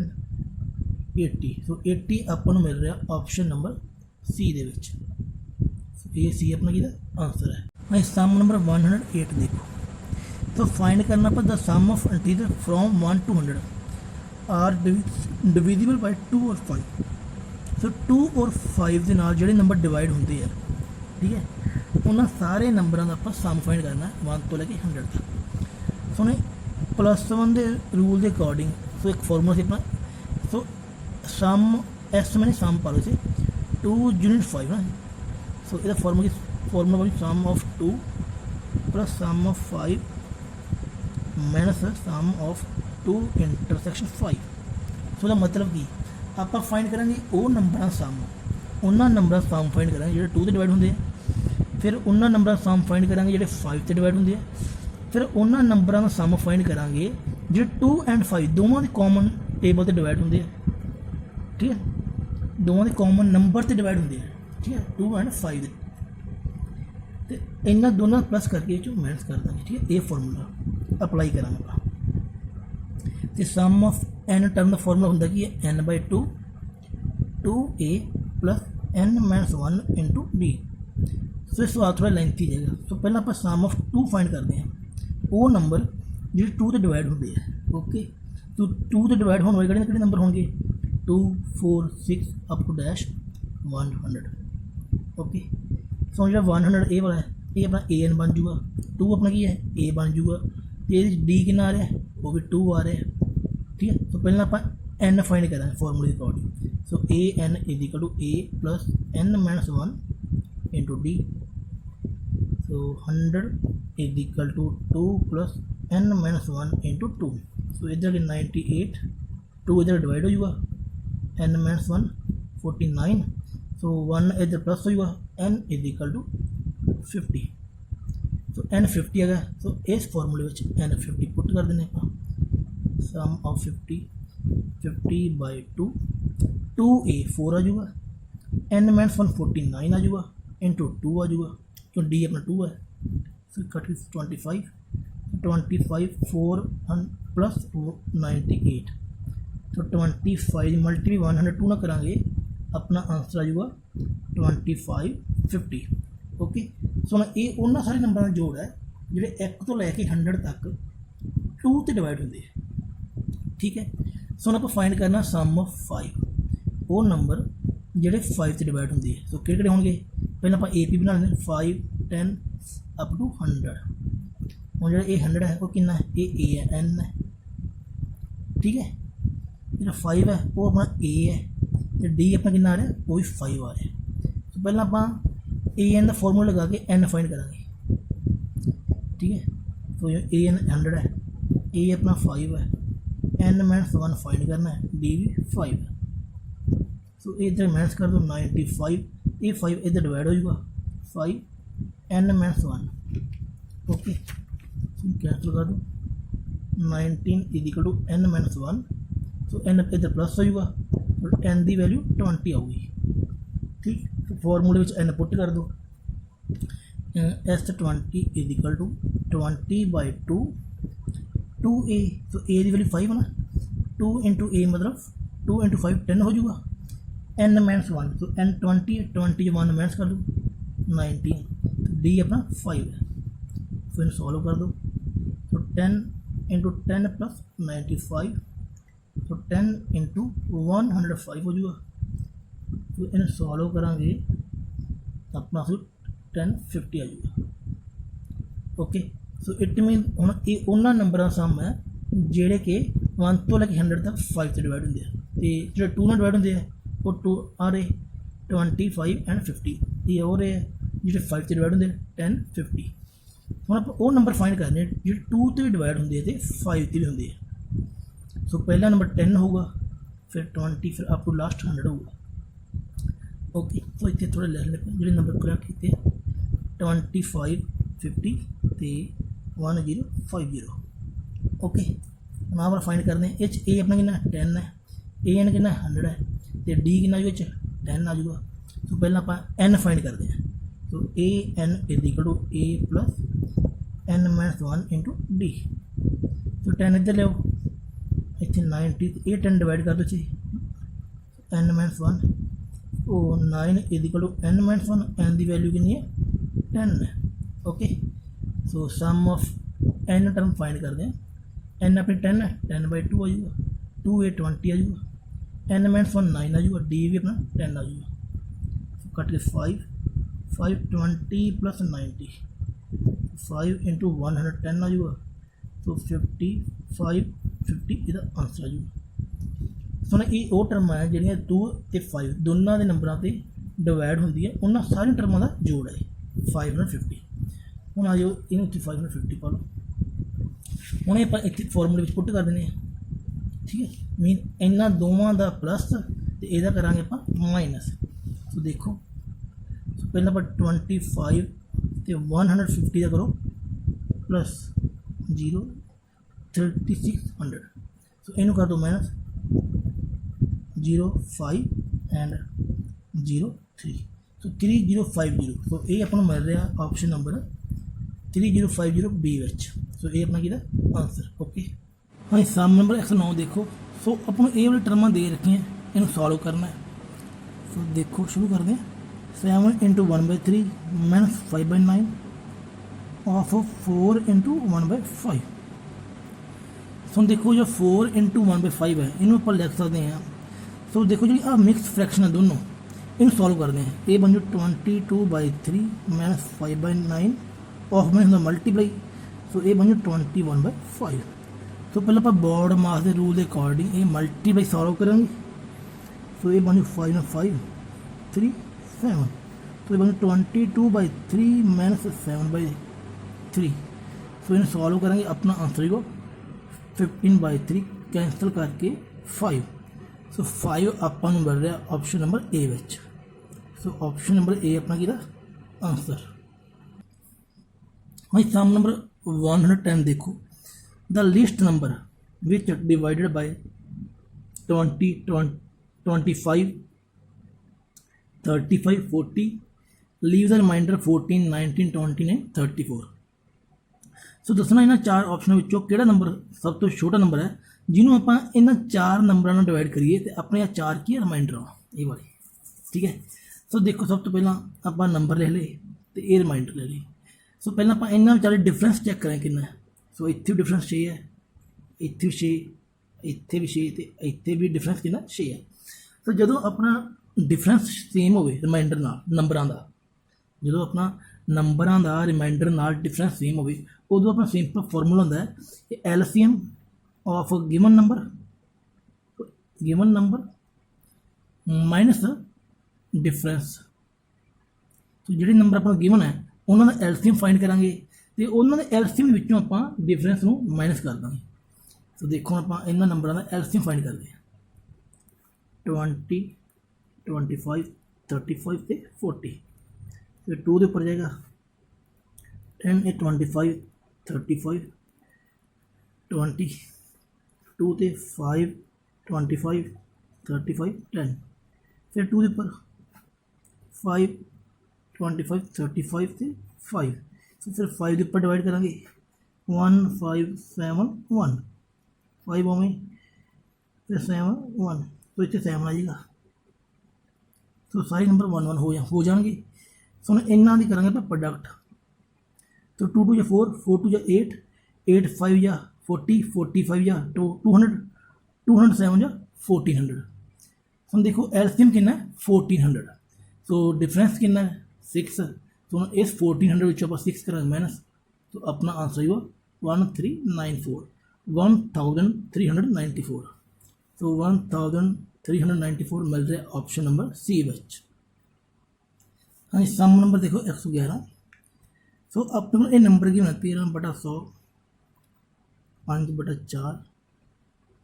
80। सो 80 अपन मिल रहा ऑप्शन नंबर सी दे विच। ये सी अपना किहदा आंसर है। हाँ सम नंबर 108 देखो। तो फाइंड करना पर the sum of integer from 1 to 100 are divisible by 2 और 5। सो 2 और 5 के नाल जिहड़े नंबर डिवाइड होंदे हैं, ठीक है, उन्होंने सारे नंबरों का आप सम फाइंड करना 1 तो लेके 100 तक। सो ने +1 के रूल के अकॉर्डिंग सो एक फॉर्मूला से अपना सो सम एस मैंने सम पा लो इसे 2 यूनिट 5 ना। सो ये फॉर्मूला बनी sum of 2 + sum of 5 minus sum of 2 intersection 5। So मतलब कि आप फाइंड करेंगे वो नंबर सम, उन्होंने नंबर सम फाइंड करेंगे जो 2 से डिवाइड होंगे, फिर उन्होंने नंबर सम फाइंड करेंगे जो 5 से डिवाइड होंगे, फिर उन्होंने नंबर का सम फाइंड करेंगे जो 2 और 5 दोनों के कॉमन टेबल से डिवाइड होंगे। ठीक है, दोनों के कॉमन नंबर से डिवाइड होंगे। ठीक है 2 और 5 तो इन्होंने दोनों प्लस करके जो माइनस कर देंगे। ठीक है ये फॉर्मूला अप्लाई करा तो सम ऑफ n टर्म का फॉर्मूला होंगे कि n/2 2a + n - 1 × b। सो इस सवाल थोड़ा लेंथी जाएगा। तो पहले आप सम ऑफ 2 फाइंड करते हैं वो नंबर जो 2 से डिवाइड होंगे है। ओके तो 2 से डिवाइड होने वाले कितने नंबर होंगे 2 4 6 up to dash 100। Okay so जो 100 ए वाला है ये अपना an बन जूगा, 2 अपना की है a बन जूगा, ये डी कितना आ रहा है वो भी 2 आ रहा है। ठीक है तो पहले आप n फाइंड करेंगे फॉर्मूले के according. So an is equal to a + n - 1 × d। So 100 is equal to 2 + n - 1 × 2। So इधर 98 2 इधर डिवाइड हो जाएगा n - 1 49। सो 1 इधर प्लस हो जाएगा n इज इक्वल टू 50। तो n 50 है। सो इस फॉर्मूले में n 50 पुट कर देने आप सम ऑफ 50/2 2a 4 आ जाऊगा n - 1 49 आ जाऊगा × 2 आ जाऊगा तो d अपना 2 है। सो 25 4 + 98 तो 25 मल्टीप्लाई 102 ना करांगे अपना आंसर आ जाऊगा 2550। ओके सो ये उन्होंने सारे नंबर का जोड़ है जोड़े 1 तो लैके 100 तक 2 से डिवाइड होंगे। ठीक है सो आप फाइंड करना सम ऑफ 5 वो नंबर जोड़े 5 से डिवाइड होंगे। सो कि होंगे पहले आप AP बना लेंगे 5 10 अप टू 100। हम जो ये 100 है वो कि ये A है n है। ठीक है जो 5 है वो अपना A है तो D अपना कि आ रहा है वो भी 5 आ रहा है। तो पहले आप an का फॉर्मूला लगा के n फाइंड करेंगे। ठीक है तो an 100 है a अपना 5 है n - 1 फाइंड करना है d भी 5 है। तो इधर माइनस कर दो 95 ये 5 इधर डिवाइड हो जाएगा 5 n - 1। ओके कैंसिल कर दो 19 इज इक्वल टू n - 1। तो n इधर प्लस हो जाएगा तो n की वैल्यू 20 आऊगी। ठीक तो फॉर्मूले में n पुट कर दो S20 is equal to 20/2 2a। तो a की वैल्यू 5 है ना 2 × a मतलब 2 × 5 10 हो जाएगा n माइनस 1, तो n 20 है, 20 1 माइनस कर दो 19, तो डी अपना 5 है। तो इन सॉल्व कर दो, तो 10 इंटू 10 प्लस 95, तो 10 इंटू 105 हो जाएगा। तो इन सॉल्व करांगे अपना 1050 आ जाएगा। ओके, सो इट मीन हम ये उन्होंने नंबर का सम है जोड़े कि 1 तो लैके 100 तक 5 से डिवाइड होंगे, तो जो 2 ਨਾਲ डिवाइड होंगे वो 2 आ रहे 25 एंड 50, ये हो रहे जो 5 से डिवाइड होंगे 10 50। हम आप वो नंबर फाइंड करने जो 2 से भी डिवाइड होंगे तो 5 से भी होंगे। सो पहला नंबर 10 होगा, फिर 20, फिर अप टू लास्ट 100 होगा। ओके, तो इतने थोड़े लिख लेते जो नंबर करैक्ट किए 25 50 तो 1050। ओके, हम आप फाइंड करते हैं इस ए अपना कितना 10 है, ए एन कितना 100 है, तो डी कितना जो 10 आ जाऊगा। तो पहले आप एन फाइंड करते हैं, तो a n is equal to a plus n minus 1 into d. तो 10 इधर लो, इतने 90, तो ए 10 डिवाइड कर दो ची एन माइनस 1, तो 9 is equal to N minus 1, N की वैल्यू कितनी है 10 है। Okay, so sum of N term find करते हैं, एन अपनी 10 है, 10/2 आ जाऊगा, 2 ए 20 आ जाऊगा, एन माइनस 1 9 आ जाऊगा, डी भी अपना 10 आ जाऊगा। तो कट के 5 20 प्लस 90, 5 इंटू 110 आ जाऊगा, तो 55 50 इसका आंसर आ जाऊगा। सो ये वो टर्म है जी 2 तो 5 दोनों के नंबरों से डिवाइड होंगी है, उन्होंने सारी टर्मों का जोड़ है 550। हूँ आ जाओ इन 550 पा लो, हूँ आप इतने फॉर्मूले में पुट कर देने, ठीक है, मीन इन्होंने दोवों का प्लस तो यदा करा आप माइनस। तो देखो, तो पहले आप 25 तो 150 का करो प्लस 0 3600, तो इनू कर दो माइनस 0 5 एंड 0 3, तो 3050। तो ये अपन मिल रहा ऑप्शन नंबर 3050 बी विच। सो ये अपना किहदा आंसर। ओके, हाँ सम नंबर 109 देखो, सो अपन ये वाली टर्मां दे रखी हैं, इन्हू सॉल्व करना है। सो देखो शुरू करते हैं, 7 इंटू 1/3 माइनस 5/9 ऑफ 4 इंटू 1/5। सो देखो जो 4 इंटू 1/5 है इन्हू आप लिख सकते हैं। सो देखो जी आ मिक्स फ्रैक्शन है दोनों, इन सॉल्व करते हैं। ये बन जाओ 22/3 माइनस 5/9 ऑफ माइनस मल्टीप्लाई, सो ये बन जाओ 21/5। तो पहले आप बॉर्ड मास के रूल के अकॉर्डिंग ये मल्टीप्लाई सॉल्व करेंगे, सो ये बन जाओ 5 5 3 7, तो ये बन 22/3 माइनस 7/3। सो इन्हें सॉल्व करेंगे, अपना आंसर को 15/3 कैंसल करके 5। सो 5 अपन मिल रहा ऑप्शन नंबर ए विच। सो ऑप्शन नंबर ए अपना किहदा आंसर। हाँ सम नंबर 110 देखो, the list number which divided by 20 25 35 40 leave the remainder 14 19 29 34। So दसना इन्होंने 4 ऑप्शन विचों किहड़ा नंबर सब तो छोटा नंबर है जिन्हों आप इन 4 नंबरों डिवाइड करिए तो अपने आ 4 की रिमाइंडर ये वाली, ठीक है। सो देखो सब तो पहला आप नंबर लिख ले तो ये रिमाइंडर ले ली। सो पहले आप इन्होंने विचारे डिफरेंस चैक करें कि। सो इत्थे भी डिफरेंस 6 है, इत्थे 6, इत्थे भी 6 तो इत्थे भी डिफरेंस कितना 6 है। तो जो अपना डिफरेंस सेम हो रिमाइंडर नंबरों का, जो अपना नंबरों का रिमाइंडर नाल डिफरेंस सेम हो उदों अपना सिंपल फॉर्मूला होंदा है कि LCM of given number minus difference. तो जिहड़े नंबर अपना गिवन है उन्होंने एलसीएम फाइंड करांगे तो उन्होंने एलसीएम विचों आपां डिफरेंस नूं माइनस कर देंगे। तो देखो आप इन्होंने नंबरों का एलसीएम फाइंड करते हैं 20 25 35 तो 40, फिर 2 के उपर जाएगा 10 25 35 20 2 तो 5 25 35 10, फिर 2 के उपर 5 25 35 तो 5, तो फिर 5 के उपर डिवाइड करेंगे 1 5 7 1 5 ओमें फिर 7 1, तो इतने 7 आ जाएगा ਸੋ ਸਾਰੇ ਨੰਬਰ 1 1 ਹੋ ਜਾਣਗੇ। ਸੋ ਹੁਣ ਇਹਨਾਂ ਦੀ ਕਰਾਂਗੇ ਆਪਾਂ ਪ੍ਰੋਡਕਟ। तो 2 2 या 4, 4 2 या 8, 8 5 या 40, 45 या 200, 207 या 1400। हम देखो एलसीएम कितना है 1400, सो डिफरेंस कितना है 6। तो हम इस 1400 विच आप 6 करेंगे माइनस, तो अपना आंसर ही 1394, 1394। तो 1394 मिल रहा है ऑप्शन नंबर सी विच। हाँ जी, सम नंबर देखो 111। सो अपने को ये नंबर की 13/100, 5/4,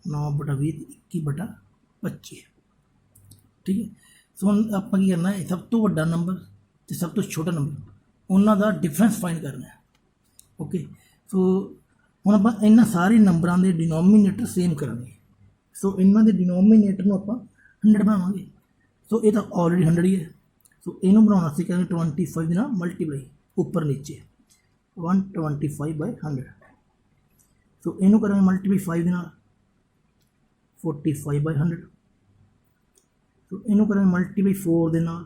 9/20, 21/25। ठीक है। सो हम आप की करना है सब तो वड्डा नंबर तो सब तो छोटा नंबर उन्हों का डिफरेंस फाइंड करना है। ओके। सो हम आप इन्होंने सारे नंबरों के डिनोमीनेटर सेम करेंगे। सो इन्हों के डिनोमीनेटर को आप 100 बनावांगे। सो ये तो ऑलरेडी 100 ही है। सो इनू बनाना सी करेंगे 25 के नाल मल्टीप्लाई ऊपर नीचे 125/100। सो इनू करेंगे मल्टीप्लाई 5 के नाल 45/100। तो इनू करेंगे मल्टीप्लाई 4 के नाल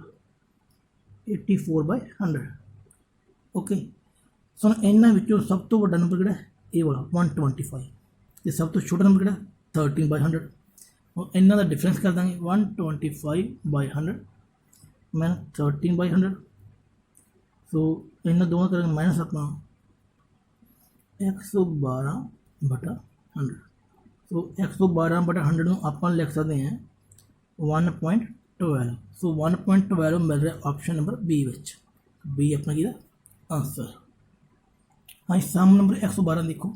84/100। ओके। सो इन्होंने विचों सब तो वड्डा नंबर किहड़ा ये वाला 125 तो सब तो छोटा नंबर किहड़ा 13/100। और इन्हों का डिफरेंस कर देंगे 125/100 मैं 13/100। सो इन्होंने दोनों करेंगे माइनस अपना 112/100। सो 112/100 आप लिख सकते हैं 1.12। सो 1.12 मिल रहा है ऑप्शन नंबर बी विच। बी अपना की आंसर। हाँ सम नंबर 112 देखो,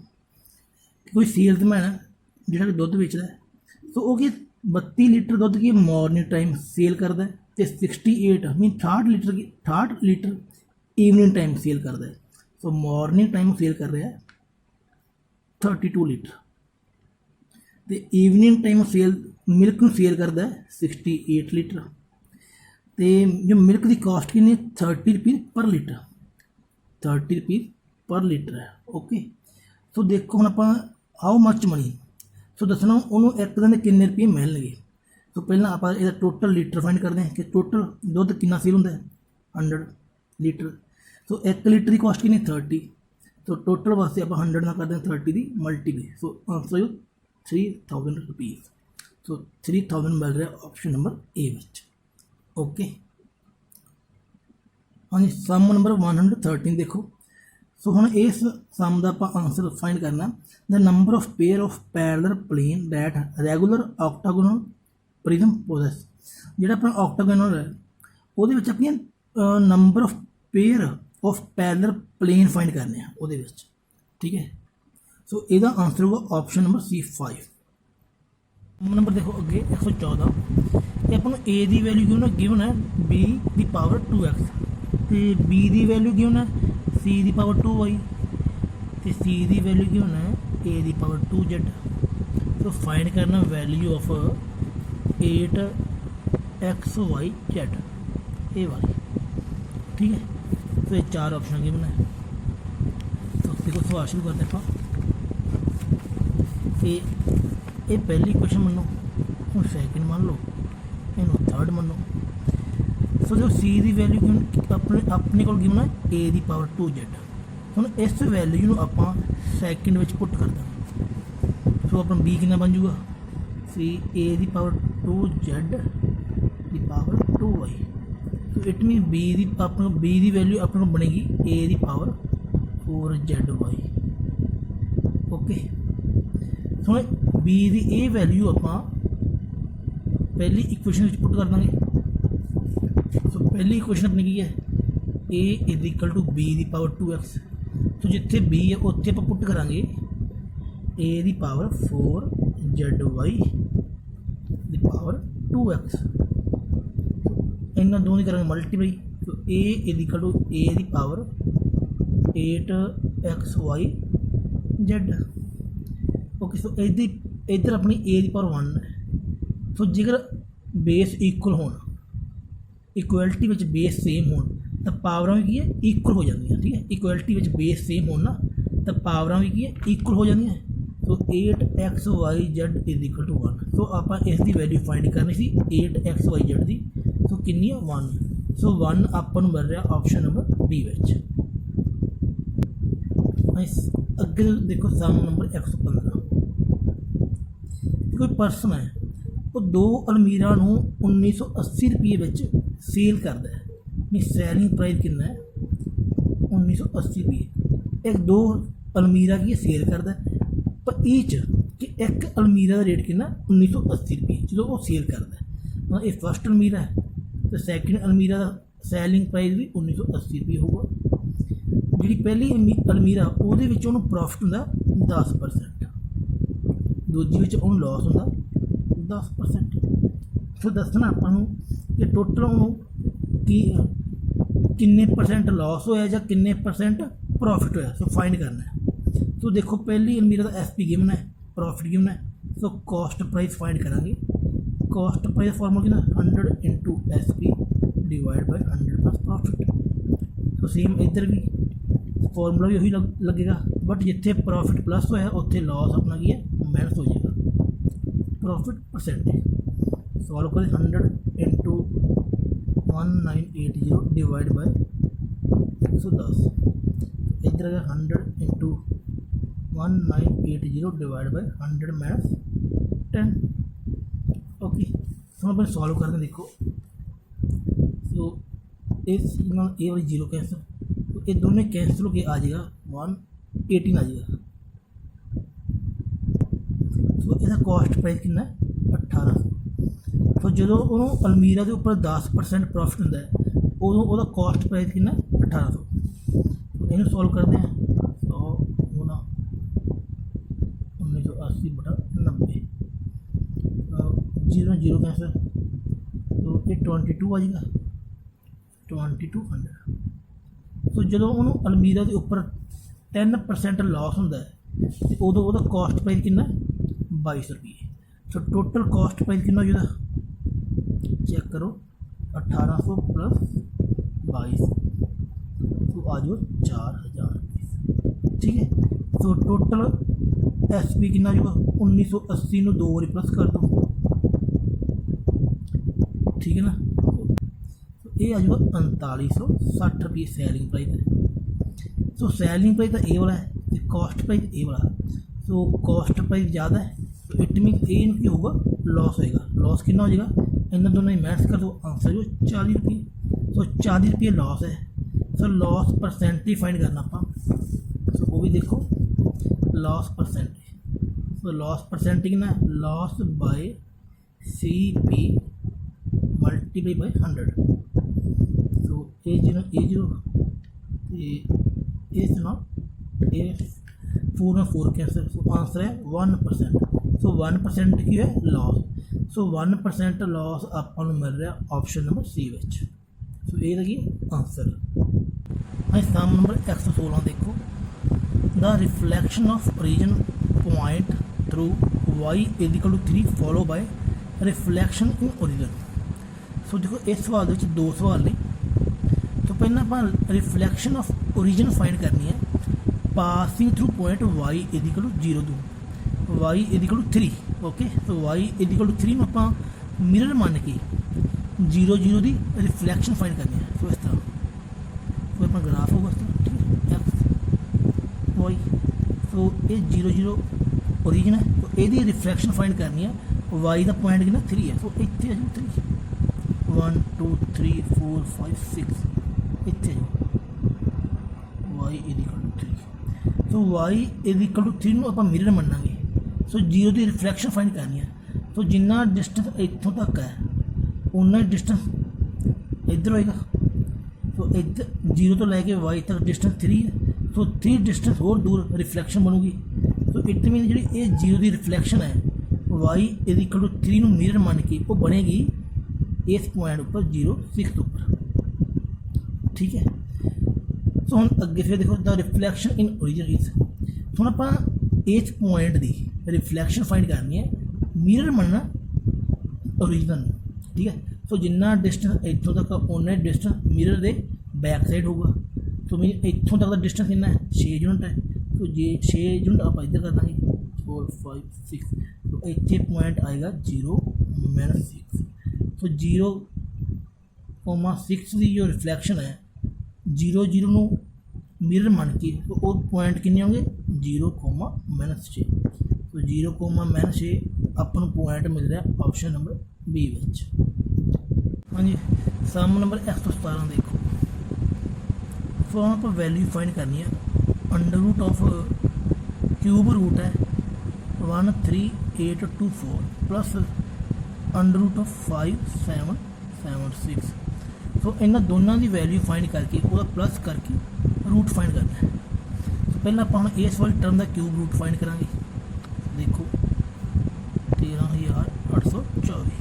कोई सेल्समैन है जिहड़ा दुध बेचता है। तो वो 32 लीटर दुध की मॉर्निंग टाइम सेल करता है तो 68 mean 68 litre evening time sale करता है। सो मॉर्निंग टाइम सेल कर रहा है 32 लीटर तो evening time sale milk sale करता है 68 लीटर। तो जो मिल्क की कॉस्ट कितनी 30 रुपये पर लीटर, 30 रुपये पर लीटर है। ओके। सो देखो हम आप हाउ मच मनी, सो दसना उन्होंने एक दिन किन्ने रुपये मिलणगे। तो पहला आप टोटल लीटर फाइंड करते हैं कि टोटल दुध कितना सेल होंगे 100 लीटर। सो 1 लीटर की कॉस्ट कितनी 30। तो टोटल वास्ते आप 100 ना करते हैं 30 की multiply. So answer 3000 rupees. So 3000 मिल रहा है ऑप्शन नंबर ए विच। ओके। हाँ जी सम नंबर 113 देखो। सो हम इस सम का आप आंसर फाइंड करना the number of pair of parallel plane that regular octagonal prism poses. जो अपना ऑक्टागोनल है वो अपनी number of pair of parallel plane find करने हैं वो। ठीक है। सो इसका आंसर होगा ऑप्शन नंबर C5। नंबर देखो अगे 114 ये अपन ए की वैल्यू गिवन है B की पावर 2x तो B की वैल्यू गिवन है C की पावर 2y तो C की वैल्यू गिवन है A की पावर 2z। तो फाइंड करना वैल्यू ऑफ 8xyz ये वाली। ठीक है। तो ये 4 ऑप्शन गिवन है। तो देखो सवाल शुरू करते हैं कि ये पहली क्वेश्चन मनो हम सैकेंड मान लो इनू थर्ड मनो। सो जो सी की वैल्यू अपने को गिवन है ए की पावर 2z। हम इस वैल्यू आप सैकेंड में पुट कर देंगे। सो अपना बी कितना बन जूगा सी ए की पावर 2z की पावर 2y। तो इट मीन बी की वैल्यू अपने को बनेगी ए की पावर 4zy। ओके। सो बी की ये वैल्यू आप पहली इक्वेशन पुट कर देंगे। सो पहली इक्वेशन अपनी की है ए इज इक्वल टू बी की पावर 2x। तो जिथे बी है उत्थे आप पुट करा ए की पावर 4zy की पावर 2x। इन्होंने दोनों करेंगे मल्टीप्लाई। तो ए इज इक्वल टू ए की पावर 8xyz। ओके। सो इधर अपनी ए की पावर 1 है। सो जेकर बेस इक्वल हो इक्वलिटी में बेस सेम हो तो पावर भी की है इक्वल हो जाती हैं। ठीक है। इक्वलिटी में बेस सेम होना तो पावर भी की है इक्वल हो जाती हैं। ਸੋ 8xyz ਇਜ਼ ਇਕੁਅਲ ਟੂ 1। ਸੋ ਆਪਾਂ ਇਸ ਦੀ ਵੈਲਿਊ ਫਾਈਂਡ ਕਰਨੀ ਸੀ 8xyz ਦੀ। ਸੋ ਕਿੰਨੀ ਆ 1। ਸੋ 1 ਆਪਾਂ ਨੂੰ ਮਿਲ ਰਿਹਾ ਆਪਸ਼ਨ ਨੰਬਰ ਬੀ ਵਿੱਚ। ਅੱਗੇ ਦੇਖੋ ਸਮ ਨੰਬਰ 115। ਕੋਈ ਪਰਸਨ ਹੈ ਉਹ 2 ਅਲਮੀਰਾ ਨੂੰ 1980 ਰੁਪਏ ਵਿੱਚ ਸੇਲ ਕਰਦਾ ਹੈ। ਨਹੀਂ ਸੈਲਿੰਗ ਪ੍ਰਾਈਸ ਕਿੰਨਾ ਹੈ 1980 ਰੁਪਏ। ਇੱਕ 2 ਅਲਮੀਰਾ ਕੀ ਸੇਲ ਕਰਦਾ ਪਰ ਈਚ ਕਿ ਇੱਕ ਅਲਮੀਰਾ ਦਾ ਰੇਟ ਕਿੰਨਾ 1980 ਰੁਪਏ ਜਦੋਂ ਉਹ ਸੇਲ ਕਰਦਾ। ਮਤਲਬ ਇਹ ਫਸਟ ਅਲਮੀਰਾ ਹੈ ਤੇ ਸੈਕਿੰਡ ਅਲਮੀਰਾ ਦਾ ਸੈਲਿੰਗ ਪ੍ਰਾਈਸ ਵੀ 1980 ਰੁਪਏ ਹੋਊਗਾ। ਜਿਹੜੀ ਪਹਿਲੀ ਅਲਮੀਰਾ ਉਹਦੇ ਵਿੱਚ ਉਹਨੂੰ ਪ੍ਰੋਫਿਟ ਹੁੰਦਾ 10%, ਦੂਜੀ ਵਿੱਚ ਉਹਨੂੰ ਲਾਸ ਹੁੰਦਾ 10%। ਫਿਰ ਦੱਸਣਾ ਆਪਾਂ ਨੂੰ ਕਿ ਟੋਟਲ ਉਹਨੂੰ ਕਿੰਨੇ % ਲਾਸ ਹੋਇਆ ਜਾਂ ਕਿੰਨੇ % ਪ੍ਰੋਫਿਟ ਹੋਇਆ। ਸੋ ਫਾਈਂਡ ਕਰਨਾ ਹੈ। ਸੋ ਦੇਖੋ ਪਹਿਲੀ ਅਲਮੀਰਾ ਦਾ SP ਗਿਵਨ ਹੈ, ਪ੍ਰੋਫਿਟ ਗਿਵਨ ਹੈ। ਸੋ ਕੋਸਟ ਪ੍ਰਾਈਸ ਫਾਈਂਡ ਕਰਾਂਗੇ। ਕੋਸਟ ਪ੍ਰਾਈਸ ਫਾਰਮੂਲਾ ਕਿੰਨਾ 100 into SP divide by 100 plus profit. तो सेम इधर भी फॉर्मूला भी वही लगेगा, बट जिथे प्रॉफिट प्लस होया उत्थे लॉस अपना की है माइनस हो जाएगा। प्रॉफिट परसेंटेज सॉल्व करें 100 इंटू 1980 डिवाइड बाई 110। इधर है 100 into 1980 divide by 100 minus 10। Okay हम अपने सॉल्व करके देखो। तो इस ए वाली 0 कैंसिल, तो ये दोनों कैंसिल होकर आ जाएगा 118 आ जाएगा। तो इसका कॉस्ट प्राइस कितना है 1800। तो जो उन्होंने अलमीरा के उपर 10% प्रॉफिट होंगे उदों वो कॉस्ट प्राइस कितना 1800। तो इन्हें सॉल्व करते हैं 100 गुना 1980 बटा 90। 0 0 कैंसिल, तो ये 22 आ जाएगा 2200। तो जो उन्होंने अलमीरा के उपर 10% लॉस होंगे तो उदों वो कॉस्ट प्राइस कितना 2200 रुपये। तो टोटल कॉस्ट प्राइस कितना हो जाएगा चेक करो 1800 प्लस 2200, तो आ जाओ 4000 रुपये। ठीक है। तो टोटल SP कितना होगा 1980 में 2 बारी प्लस कर दो। ठीक है ना। ये आ जाएगा 3960 रुपये सैलिंग प्राइस है। तो सैलिंग प्राइस तो ए वाला है, कॉस्ट प्राइस ए वाला। तो कॉस्ट प्राइस ज़्यादा है तो इट मीन ए की होगा लॉस होएगा। लॉस कितना हो जाएगा इन दोनों ही मैथ्स कर दो, आंसर जो 40 रुपये। तो 40 रुपये लॉस है। तो लॉस परसेंटेज फाइंड करना आप। तो वो भी देखो लॉस परसेंटेज। तो लॉस परसेंटेज कितना है loss by CP multiply by 100। तो A0 A 4 में 4 कैंसिल। तो आंसर है 1%। सो 1% की है लॉस। सो 1% लॉस आपको मिल रहा ऑप्शन नंबर C विच। सो ये लगी आंसर। हाँ सम नंबर 116 देखो। The reflection of origin point through y is equal to 3 follow by reflection in origin. So देखो इस सवाल के 2 सवाल ने। तो पहला आप रिफ्लैक्शन ऑफ ओरिजिन फाइंड करनी है passing through point y is equal to 0 2 y is equal to 3। Okay. तो y इज इक्वल टू 3 में आप मिरर मान के 0 0 की रिफ्लैक्शन फाइंड करनी है। तो इस तरह तो अपना ग्राफ होगा इस तरह। ठीक है x y। तो ये 0 0 ओरिजिन है तो यदि रिफ्लैक्शन फाइंड करनी है y का पॉइंट कितना 3 है। तो इतने आ जाओ 3 1 2 3 4 5 6 इतने y इज इक्वल टू 3। तो y इज इक्वल टू 3 आप मिरर मनांगे। सो 0 की रिफ्लैक्शन फाइंड करनी है। तो जिन्ना डिस्टेंस इतों तक है उन्ना डिस्टेंस इधर होएगा। तो इधर 0 तो लैके y तक डिस्टेंस 3 है। तो 3 डिस्टेंस होर दूर रिफ्लैक्शन बनूगी। तो इट मीन जी ये 0 की रिफ्लैक्शन है y is equal to 3 mirror मान के वो बनेगी इस पॉइंट उपर 0 6 उपर। ठीक है। तो हम अगे फिर देखो the reflection in origin is. हम आप इस पॉइंट की रिफ्लैक्शन फाइंड करनी है मिरर मनना ओरिजिनल। ठीक है। तो जिन्ना डिस्टेंस इतों तक उन्ना डिस्टेंस मिरर के बैक साइड होगा। तो मीन इतों तक का डिस्टेंस कितना है 6 यूनिट है। तो जे 6 यूनिट आप इधर कर देंगे 4 5 6 तो ਇੱਥੇ ਪੁਆਇੰਟ ਆਏਗਾ 0 -6 ਸੋ 0,6 ਦੀ ਜੋ ਰਿਫਲੈਕਸ਼ਨ ਹੈ 0 0 ਨੂੰ ਮਿਰਰ ਮੰਨ ਕੇ ਉਹ ਪੁਆਇੰਟ ਕਿੰਨੇ ਹੋਣਗੇ 0, -6 तो 0, -6 ਆਪਾਂ ਨੂੰ ਪੁਆਇੰਟ ਮਿਲ ਰਿਹਾ ਆਪਸ਼ਨ ਨੰਬਰ ਬੀ ਵਿੱਚ। ਹਾਂਜੀ ਸਮ ਨੰਬਰ 117 ਦੇਖੋ। ਸੋ ਹੁਣ ਆਪਾਂ ਵੈਲਿਊ ਫਾਈਂਡ ਕਰਨੀ ਹੈ। Under root of cube root ਹੈ 13824 plus under root of 5776। So ਇਹਨਾਂ ਦੋਨਾਂ ਦੀ ਵੈਲਿਊ ਫਾਈਂਡ ਕਰਕੇ ਉਹਦਾ ਪਲੱਸ ਕਰਕੇ रूट फाइंड करना है। तो पहला आप इस वाली टर्म का क्यूब रूट फाइंड करांगे। देखो 13,824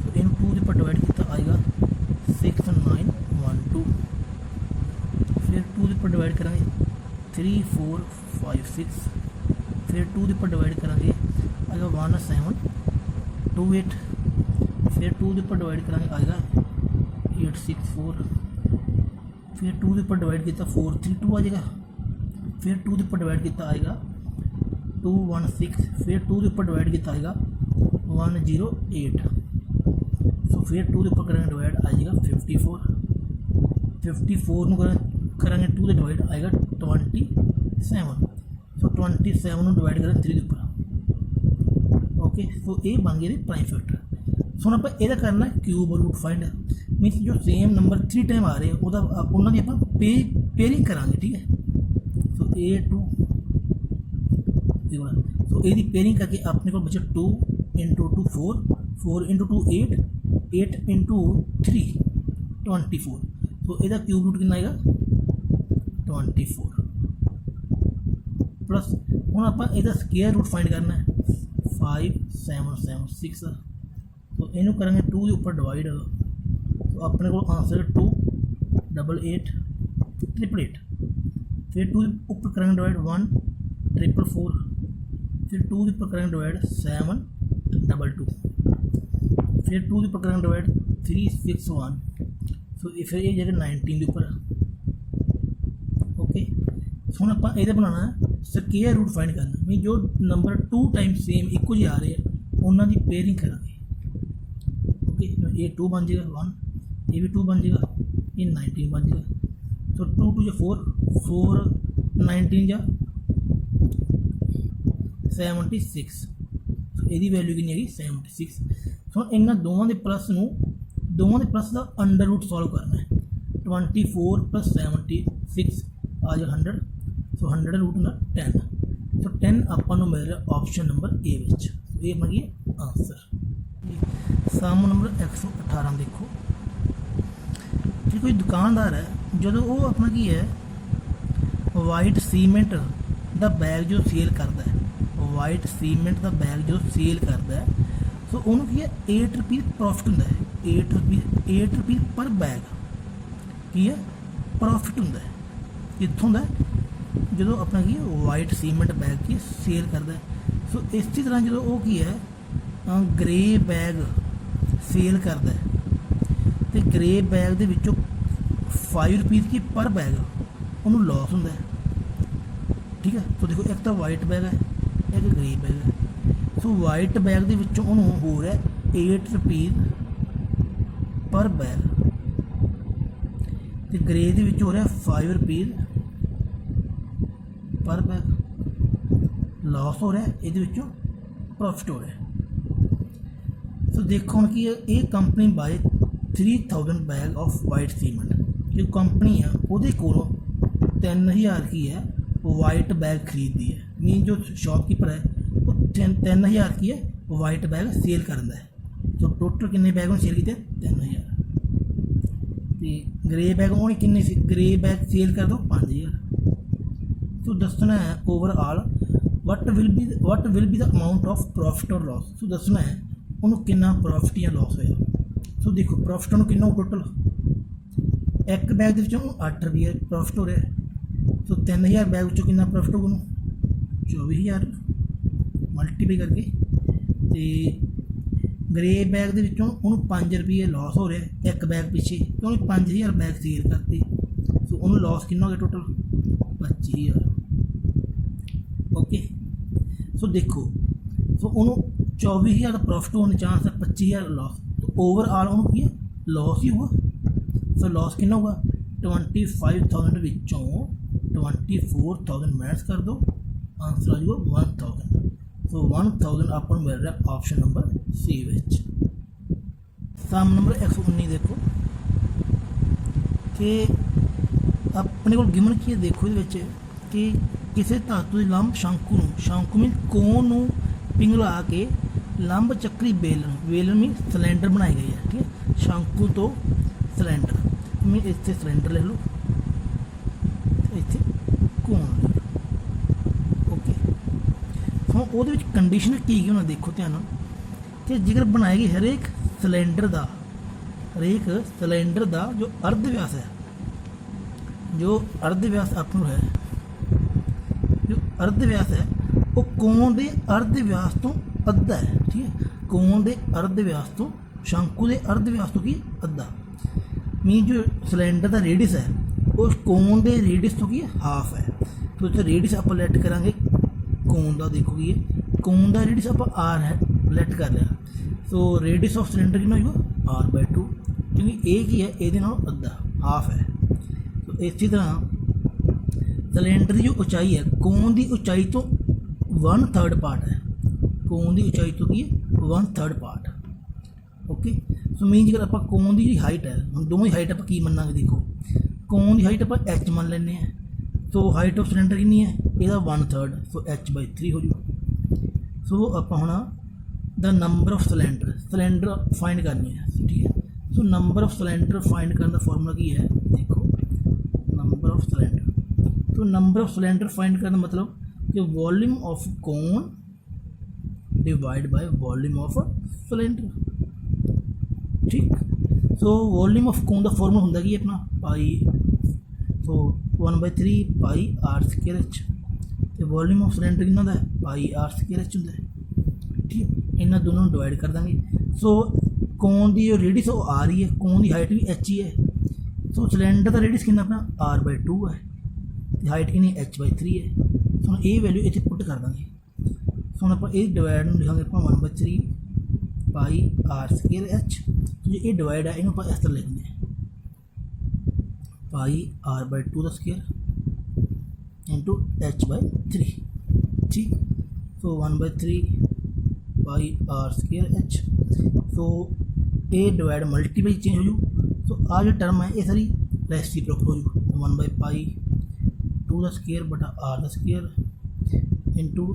तो इन 2 के पर डिवाइड किया आएगा 6912 फिर 2 के पर डिवाइड करांगे 3456 फिर 2 के पर डिवाइड करांगे आएगा 1728 फिर 2 के पर डिवाइड करांगे आएगा 864 फिर 2 के ऊपर डिवाइड किया 432 आ जाएगा फिर 2 के ऊपर डिवाइड किया आएगा 216 फिर 2 के ऊपर डिवाइड किया आएगा 108 सो फिर 2 के ऊपर करेंगे डिवाइड आ जाएगा 54 54 करेंगे 2 के डिवाइड आएगा 27 सो 27 डिवाइड करें 3 के ऊपर ओके सो ये बन गया प्राइम फैक्टर। सो हम आप करना क्यूब रूट फाइंड मीनस जो सेम नंबर 3 टाइम आ रहे हैं उन्होंने आप पेयरिंग करा ठीक है। सो A2 सो ये पेयरिंग करके अपने को बचे 2 × 2 4 4 × 2 8 8 × 3 24 सो यदा क्यूब रूट कितना आएगा 24 प्लस हम आप स्केयर रूट फाइंड करना है 5776 तो इनू करेंगे 2 के ऊपर डिवाइड तो अपने को आंसर 2 88 888 फिर 2 के ऊपर करेंगे डिवाइड 1 444 फिर 2 के ऊपर करेंगे डिवाइड 722 फिर 2 के ऊपर करेंगे डिवाइड 361 सो फिर ये जगह 19 के ऊपर ओके। सो हम आप ये बनाना है स्केयर रूट फाइंड करना मीन जो नंबर 2 टाइम सेम इको जी आ रहे हैं उन्होंने पेयरिंग करांगे ओके। ये 2 बन जाएगा 1 ये भी 2 बन जाएगा ये 19 बन जाएगा तो 2 2 या 4 4 19 या 76 तो यदी वैल्यू कितनी है 76। सो इन्होंने दोवों के प्लस का अंडर रूट सॉल्व करना है 24 + 76 आ जाए 100 सो 100 रूट ना 10 तो 10 अपन मिल रहा ऑप्शन नंबर ए विच ये मंगी आंसर। सम नंबर 118 देखो कि कोई दुकानदार है जो वो अपना की है वाइट सीमेंट का बैग जो सेल करता है वाइट सीमेंट का बैग जो सेल करता है सो उन्होंने की है 8 रुपये प्रॉफिट होंगे 8 रुपये पर बैग की है प्रॉफिट होंगे कितों का जो अपना की वाइट सीमेंट बैग की सेल करता है। सो इसी तरह जो वो की है ग्रे बैग सेल करता है तो ग्रे बैग के 5 रुपये की पर बैग उन्होंने लॉस होंगे ठीक है। तो देखो एक तो वाइट बैग है एक ग्रे बैग है सो वाइट बैग के उन्होंने हो रहा है 8 रुपये पर बैग तो ग्रे के हो रहा है 5 रुपये पर बैग लॉस हो रहा है ये प्रॉफिट हो रहा है। सो देखो हम कि ये company by 3000 bag of white cement जो कंपनी है वो 3000 की है वाइट बैग खरीदती है मीन जो शॉपकीपर है वो 3000 की है वाइट बैग सेल करता है। तो टोटल कितने बैग सेल किए 3000 तो ग्रे बैग उन्हें किन्ने ग्रे बैग सेल कर दो 5000। तो दसना है overall what will be the amount of profit और लॉस। तो दसना है उन्होंने कितना प्रॉफिट या लॉस होया। सो देखो प्रॉफिट उन्होंने कितना टोटल एक बैग के 8 रुपये प्रॉफिट हो रहा है तो 3000 बैग कितना प्रॉफिट होगा 24000 मल्टीप्लाई करके तो ग्रे बैग के 5 रुपये लॉस हो रहा है एक बैग पिछे तो उन्हें 5000 बैग सेल करते सो उन्होंने लॉस कितना हो गया टोटल 25000 ओके। ਸੋ ਦੇਖੋ, ਸੋ ਉਹਨੂੰ 24,000 ਦਾ ਪ੍ਰੋਫਿਟ ਹੋਣ ਦੇ ਚਾਂਸ ਹੈ, 25,000 ਲॉस, तो ओवरऑल ਉਹਨੂੰ ਕੀ ਹੈ, लॉस ही होगा। सो लॉस कितना होगा, 25,000 ਵਿੱਚੋਂ 24,000 माइनस कर दो, आंसर आ जाएगा 1,000। सो 1,000 ਆਪਾਂ ਨੂੰ ਮਿਲ ਰਿਹਾ ਆਪਸ਼ਨ ਨੰਬਰ सी ਵਿੱਚ। ਸਮ ਨੰਬਰ 119 ਦੇਖੋ ਕਿ ਆਪਣੇ ਕੋਲ ਗਿਵਨ ਕੀ ਹੈ, ਦੇਖੋ ਇਹਦੇ ਵਿੱਚ ਕਿ ਕਿਸੇ ਧਾਤੂ ਦੇ ਲੰਬ ਸ਼ੰਕੂ ਮੀਨ ਕੋਣ ਨੂੰ ਪਿਘਲਾ ਕੇ ਲੰਬ ਚੱਕਰੀ ਵੇਲਣ ਮੀਨ ਸਿਲੰਡਰ ਬਣਾਏ ਗਏ ਹੈ। ਠੀਕ ਹੈ, ਸ਼ੰਕੂ ਤੋਂ ਸਿਲੰਡਰ ਮੀਨ ਇੱਥੇ ਸਿਲੰਡਰ ਲੈ ਲਓ, ਇੱਥੇ ਕੋਣ ਲੈ ਲਓ। ਓਕੇ, ਹੁਣ ਉਹਦੇ ਵਿੱਚ ਕੰਡੀਸ਼ਨ ਕੀ ਕੀ ਹੋਣਾ ਦੇਖੋ ਧਿਆਨ ਨਾਲ ਕਿ ਜੇਕਰ ਬਣਾਏ ਗਏ ਹਰੇਕ ਸਿਲੰਡਰ ਦਾ ਜੋ ਅਰਧ ਵਿਆਸ ਹੈ, ਜੋ ਅਰਧ ਵਿਆਸ ਆਪਾਂ ਨੂੰ ਹੈ, ਜੋ ਅਰਧ ਵਿਆਸ ਹੈ ਉਹ ਕੋਣ ਦੇ ਅਰਧ ਵਿਆਸ ਤੋਂ ਅੱਧਾ ਹੈ। ਠੀਕ ਹੈ, ਕੋਣ ਦੇ ਅਰਧ ਵਿਆਸ ਤੋਂ ਸ਼ੰਕੂ ਦੇ ਅਰਧ ਵਿਆਸ ਤੋਂ ਕੀ ਅੱਧਾ, ਮੀਨ ਜੋ ਸਿਲੰਡਰ ਦਾ ਰੇਡੀਅਸ ਹੈ ਉਹ ਕੋਣ ਦੇ ਰੇਡੀਅਸ ਤੋਂ ਕੀ ਹਾਫ ਹੈ। तो ਇੱਥੇ ਰੇਡੀਅਸ ਆਪਾਂ ਲੈਟ ਕਰਾਂਗੇ ਕੋਣ ਦਾ, ਦੇਖੋ ਕੀ ਹੈ ਕੋਣ ਦਾ ਰੇਡੀਅਸ ਆਪਾਂ ਆਰ ਹੈ ਲੈਟ ਕਰ ਲਿਆ। ਸੋ ਰੇਡੀਅਸ ਆਫ ਸਿਲੰਡਰ ਕਿੰਨਾ ਹੋਊਗਾ r/2, ਕਿਉਂਕਿ ਇਹ ਕੀ ਹੈ ਇਹਦੇ ਨਾਲੋਂ ਅੱਧਾ ਹਾਫ ਹੈ। ਸੋ ਇਸੇ ਤਰ੍ਹਾਂ ਸਿਲੰਡਰ ਦੀ ਜੋ ਉਚਾਈ ਹੈ ਕੋਣ ਦੀ ਉਚਾਈ ਤੋਂ 1/3 ਪਾਰਟ ਹੈ, ਕੋਣ ਦੀ ਉਚਾਈ ਤੋਂ ਕੀ ਹੈ 1/3 ਪਾਰਟ। ਓਕੇ, ਸੋ ਮੀਨ ਜੇਕਰ ਆਪਾਂ ਕੋਣ ਦੀ ਜਿਹੜੀ ਹਾਈਟ ਹੈ, ਹੁਣ ਦੋਵੇਂ ਹਾਈਟ ਆਪਾਂ ਕੀ ਮੰਨਾਂਗੇ, ਦੇਖੋ ਕੋਣ ਦੀ ਹਾਈਟ ਆਪਾਂ h ਮੰਨ ਲੈਂਦੇ ਹਾਂ। ਸੋ ਹਾਈਟ ਆਫ ਸਿਲੰਡਰ ਕਿੰਨੀ ਹੈ, ਇਹਦਾ 1/3, ਸੋ h/3 ਹੋ ਜੂਗਾ। ਸੋ ਆਪਾਂ ਹੁਣ ਦਾ ਨੰਬਰ ਆਫ ਸਿਲੰਡਰ ਫਾइंड ਕਰਨੀ ਹੈ। ਠੀਕ ਹੈ, ਸੋ ਨੰਬਰ ਆਫ ਸਿਲੰਡਰ ਫਾइंड ਕਰਨ ਦਾ ਫਾਰਮੂਲਾ ਕੀ ਹੈ, ਦੇਖੋ ਨੰਬਰ ਆਫ ਸਿਲੰਡਰ। तो नंबर ऑफ सिलेंडर फाइंड करना मतलब कि volume of cone divide by volume of cylinder. ठीक, सो वॉल्यूम ऑफ कोन का फॉर्मूला होंगे कि अपना पाई, सो 1/3 पाई r²h, तो वॉल्यूम ऑफ सिलेंडर कितना है पाई r²h होंगे। ठीक, इन्होंने दोनों डिवाइड कर देंगे। सो कोन की जो रेडियस वो आ रही है, कोन की हाइट भी h ही है। सो सिलेंडर का रेडियस कितना अपना r/2 है, हाइट कितनी h/3 है। सो हम ये वैल्यू इतने पुट कर देंगे। सो हम आप डिवाइड में लिखेंगे आप 1/3 पाई r²h। तो जो ये डिवाइड है इन्होंने आप इस तरह लिखते हैं पाई r/2 का स्क्वायर इंटू h/3। ठीक, सो 1/3 पाई r²h। सो ये डिवाइड मल्टीप्लाई चेंज हो जू। सो आ जो टर्म है ये सारी रेसिप्रोकल हो जू, 1/2 का स्क्वायर बटा r का स्क्वायर इंटू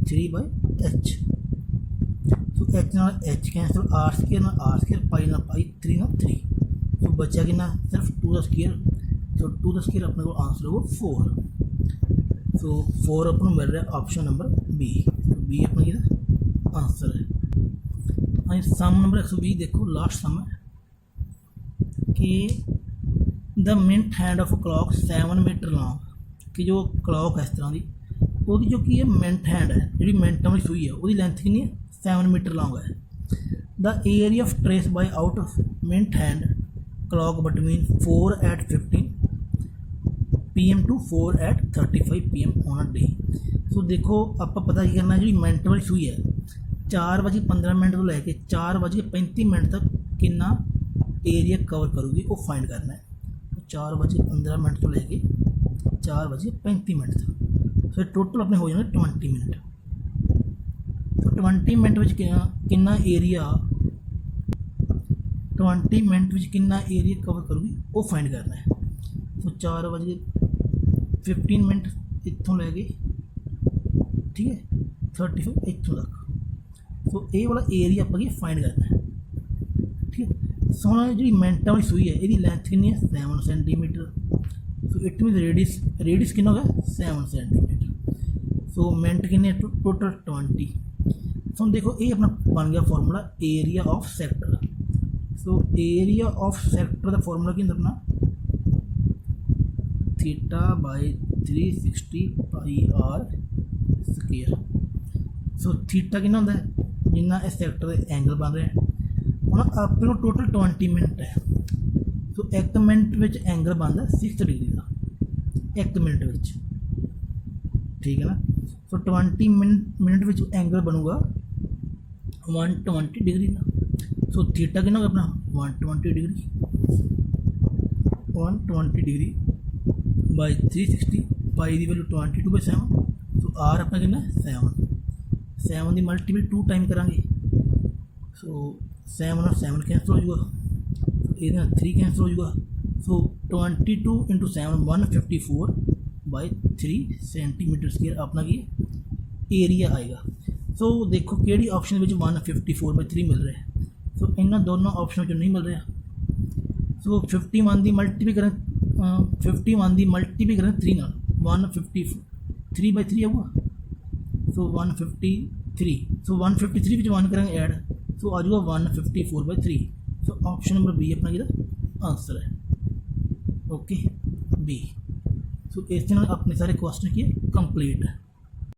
3/h। सो h नाल h कैंसल, r² नाल r², पाई नाल पाई, 3 नाल 3। सो बचा कि सिर्फ 2 का स्क्वायर। सो 2 का स्क्वायर अपने को आंसर होगा 4। सो 4 अपन मिल रहा है ऑप्शन नंबर बी। तो बी अपना आंसर है। हाँ, सम नंबर 120 देखो, लास्ट सम है कि the minute hand of clock 7 metre long, कि जो क्लॉक है इस तरह की वो जो की है मिनट हैंड है, जी मिनटा वाली सूई है वो लेंथ कितनी है 7 मीटर लॉन्ग है। The area of trace by out of minute hand clock between 4:15 PM to 4:35 PM on a day. So देखो आप पता की करना, जी मिनट वाली सूई है 4:15 तो लैके 4:35 तक कितना एरिया कवर करूगी वो फाइंड करना है। 4:15 तो लैके 4:35 तक। सो टोटल अपने हो जाएंगे 20 मिनट। तो 20 मिनट में कितना एरिया 20 मिनट में कितना एरिया कवर करूगी वो फाइंड करना है। तो 4:15 इतों लैके, ठीक है 35 इतों तक। सो ये वाला एरिया आप फाइंड करना है। ठीक है, सो हम जी मिनटा वाली सूई है ये लेंथ कितनी है 7 centimetre. So it mean radius कितना हो गया 7 सेंटीमीटर। सो मिनट कितने टोटल 20। सो हम देखो ये अपना बन गया formula area of sector. So area of sector का फॉर्मूला क्या अपना θ/360 पाई r²। सो थीटा कितना होंगे जिन्ना इस सैक्टर के एंगल बन रहे हैं। हम अपने को टोटल 20 मिनट है। सो 1 मिनट में एंगल बनता 6 डिग्री का 1 मिनट में। ठीक है ना। सो 20 मिनट विच एंगल बनूगा 120 डिग्री का। सो थीटा कितना होगा अपना 120 डिग्री 120 डिग्री बाई 360 पाई की वैल्यू 22/7। सो आर अपना कितना 7 की मल्टीपल 2 टाइम करांगे। सो 7 और 7 कैंसल हो जाएगा, सो ये 3 कैंसल हो जाएगा। सो 22 × 7 154/3 सेंटीमीटर स्क्वायर अपना की एरिया आएगा। सो देखो किहड़ी ऑप्शन में 154/3 मिल रहा है। सो इन्होंने दोनों ऑप्शन जो नहीं मिल रहा। सो 51 की मल्टीपल करें 51 की मल्टीपल करें 3 नाल 153/3 आऊगा। सो 153 सो 153 विच 1 करेंगे ऐड, सो आ जाऊगा 154/3। सो ऑप्शन नंबर बी अपना किहदा आंसर है। Okay B. सो इस तरह अपने सारे क्वेश्चन किए कंप्लीट है।